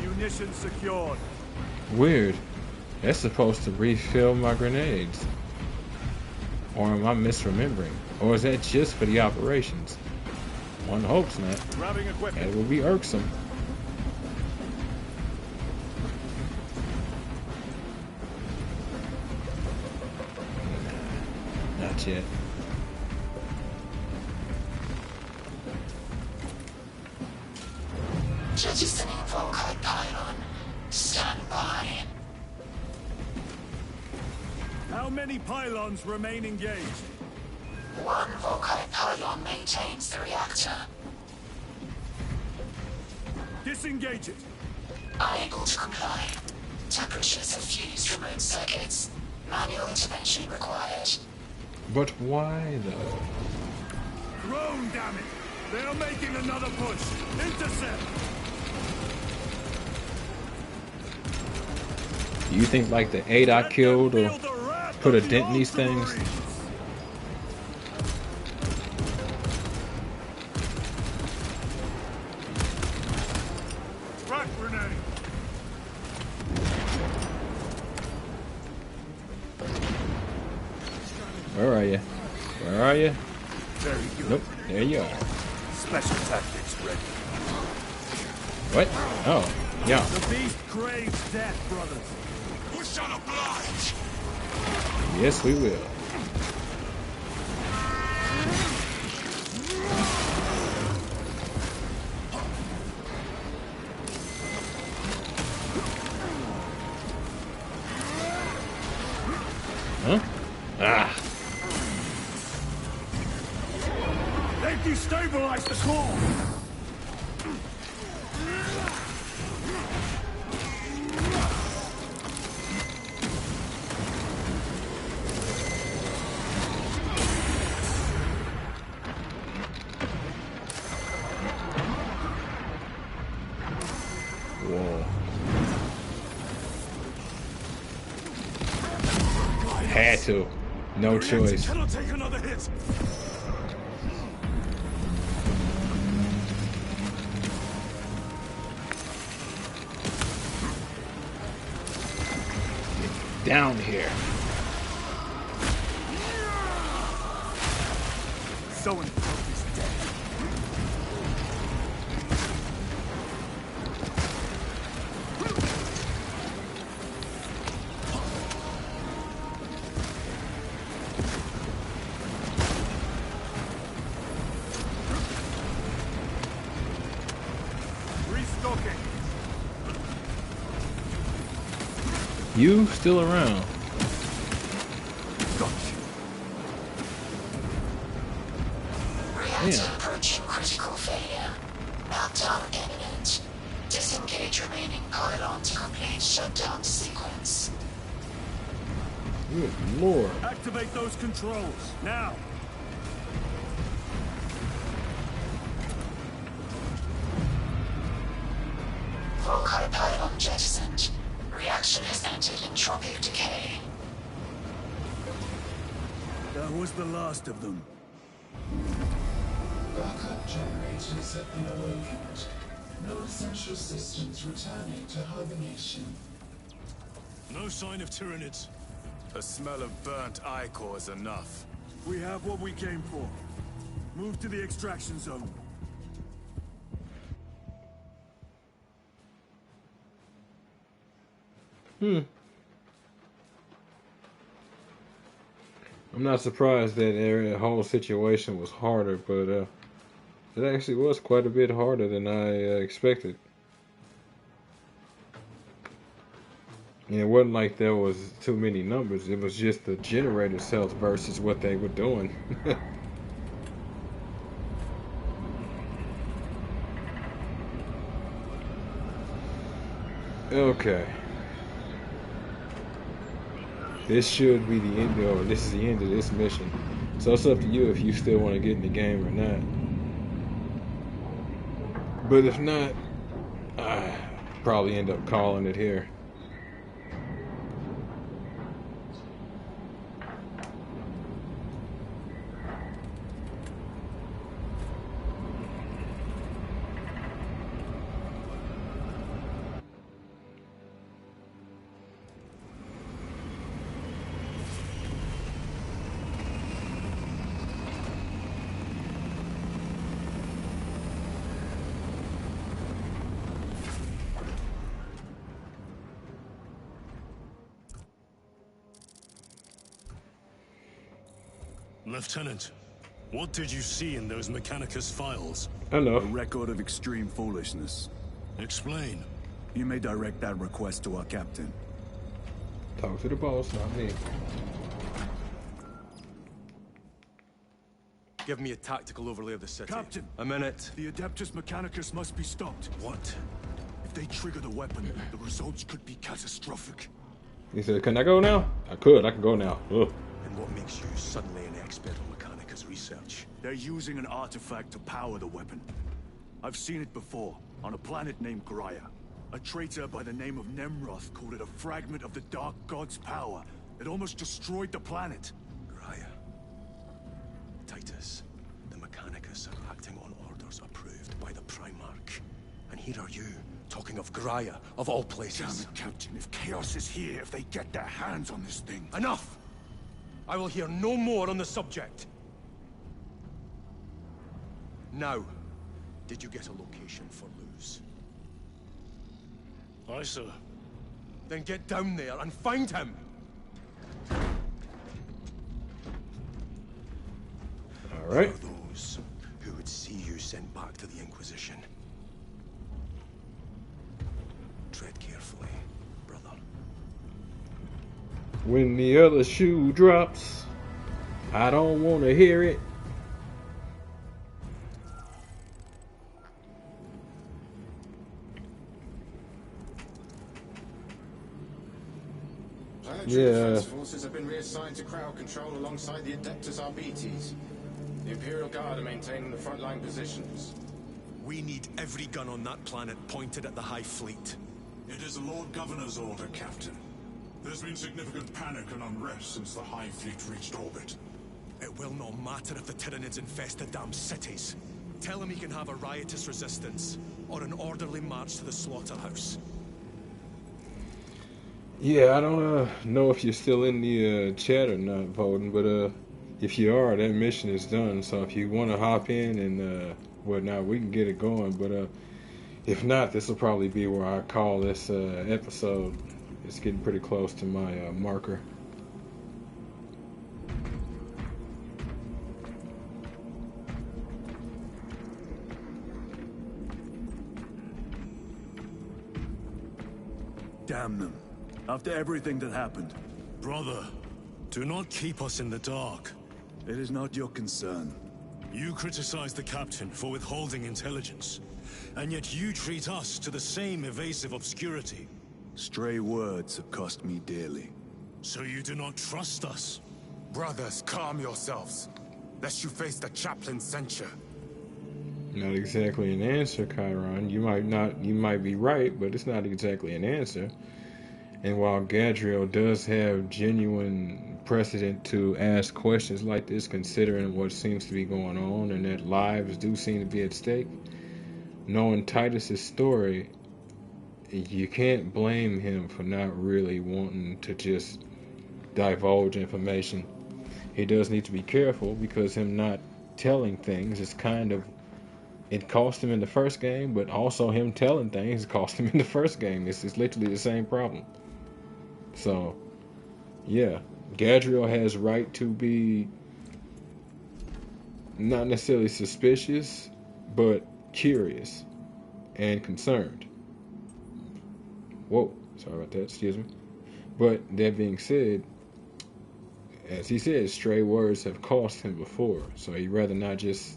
Munitions secured. Weird. That's supposed to refill my grenades. Or am I misremembering? Or is that just for the operations? One hopes not. Grabbing equipment. That would be irksome. Not yet. Jettisoning Volkite pylon. Stand by. How many pylons remain engaged? One Volkite pylon maintains the reactor. Disengage it. Unable to comply. Temperatures have fused remote circuits. Manual intervention required. But why though? Drone, damn it! They are making another push. Intercept. Do you think like the 8 I killed will put a dent in these things? Frag grenade. Where are you? Where are you? Very good. Nope. There you are. Special tactics ready. What? Oh. Yeah. The beast craves death, brothers. We shall oblige. Yes, we will. Huh? Ah. They've destabilized the core. Whoa. Had to. No choice. Cannot take another hit. Down here. Someone is dead. Restocking. You still around? Reactor approaching critical failure. Meltdown imminent. Disengage remaining pylon to complete shutdown sequence. Good lord. Activate those controls now. Volkite pylon jettisoned. Reaction has entered entropic decay. That was the last of them. Backup generators at low count. No essential systems returning to hibernation. No sign of Tyranids. The smell of burnt ichor is enough. We have what we came for. Move to the extraction zone. I'm not surprised that the whole situation was harder, but it actually was quite a bit harder than I expected. And it wasn't like there was too many numbers. It was just the generator cells versus what they were doing. Okay. This should be the end, or this is the end of this mission. So it's up to you if you still want to get in the game or not. But if not, I probably end up calling it here. Lieutenant, what did you see in those Mechanicus files? Enough. A record of extreme foolishness. Explain. You may direct that request to our captain. Talk to the boss, not me. Give me a tactical overlay of the city. Captain! A minute. The Adeptus Mechanicus must be stopped. What? If they trigger the weapon, the results could be catastrophic. He said, can I go now? I can go now. Ugh. And what makes you suddenly an expert on Mechanicus research? They're using an artifact to power the weapon. I've seen it before, on a planet named Graia. A traitor by the name of Nemroth called it a fragment of the Dark God's power. It almost destroyed the planet. Graia. Titus, the Mechanicus are acting on orders approved by the Primarch. And here are you, talking of Graia, of all places. Damn it, Captain, if Chaos is here, if they get their hands on this thing... Enough! I will hear no more on the subject. Now, did you get a location for Luz? Aye, sir. Then get down there and find him! Alright. For those who would see you sent back to the Inquisition. Tread carefully, brother. When the other shoe drops, I don't want to hear it. Planetary defense forces have been reassigned to crowd control alongside the Adeptus Arbites. The Imperial Guard are maintaining the frontline positions. We need every gun on that planet pointed at the High Fleet. It is the Lord Governor's order, Captain. There's been significant panic and unrest since the High Fleet reached orbit. It will not matter if the Tyranids infest the damn cities. Tell him he can have a riotous resistance, or an orderly march to the slaughterhouse. Yeah, I don't know if you're still in the chat or not voting, but if you are, that mission is done. So if you want to hop in and whatnot, we can get it going. But if not, this will probably be where I call this episode. It's getting pretty close to my marker. Damn them. After everything that happened. Brother, do not keep us in the dark. It is not your concern. You criticize the captain for withholding intelligence, and yet you treat us to the same evasive obscurity. Stray words have cost me dearly. So you do not trust us? Brothers, calm yourselves, lest you face the chaplain's censure. Not exactly an answer, Chiron. You might be right, but it's not exactly an answer. And while Gadriel does have genuine precedent to ask questions like this, considering what seems to be going on and that lives do seem to be at stake, knowing Titus's story, you can't blame him for not really wanting to just divulge information. He does need to be careful because him not telling things is kind of, it cost him in the first game, but also him telling things cost him in the first game. It's literally the same problem. So, yeah, Gadriel has right to be not necessarily suspicious, but curious and concerned. Whoa, sorry about that, excuse me. But that being said, as he said, stray words have cost him before, so he'd rather not just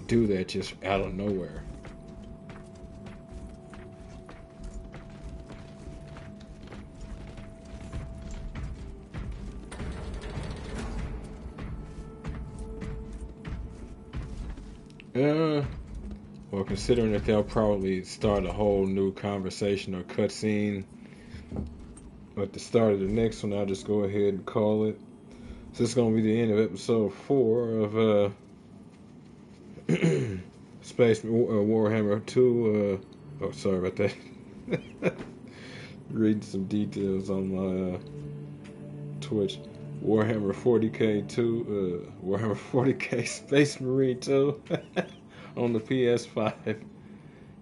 do that just out of nowhere. Well, considering that they'll probably start a whole new conversation or cutscene at the start of the next one, I'll just go ahead and call it. So this is going to be the end of episode 4 of Space Warhammer 2. Oh, sorry about that. Reading some details on my Twitch. Warhammer 40k 2, Warhammer 40k Space Marine 2 on the PS5.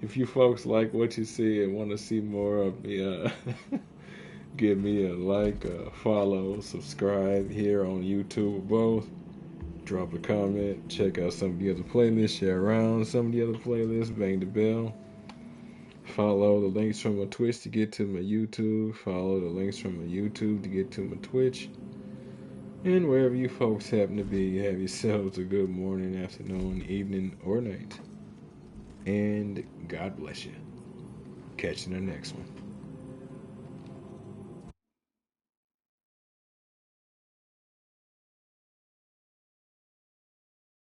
If you folks like what you see and want to see more of me, give me a like, follow, subscribe here on YouTube, both. Drop a comment, check out some of the other playlists, share around some of the other playlists, bang the bell. Follow the links from my Twitch to get to my YouTube. Follow the links from my YouTube to get to my Twitch. And wherever you folks happen to be, have yourselves a good morning, afternoon, evening, or night. And God bless you. Catch you in the next one.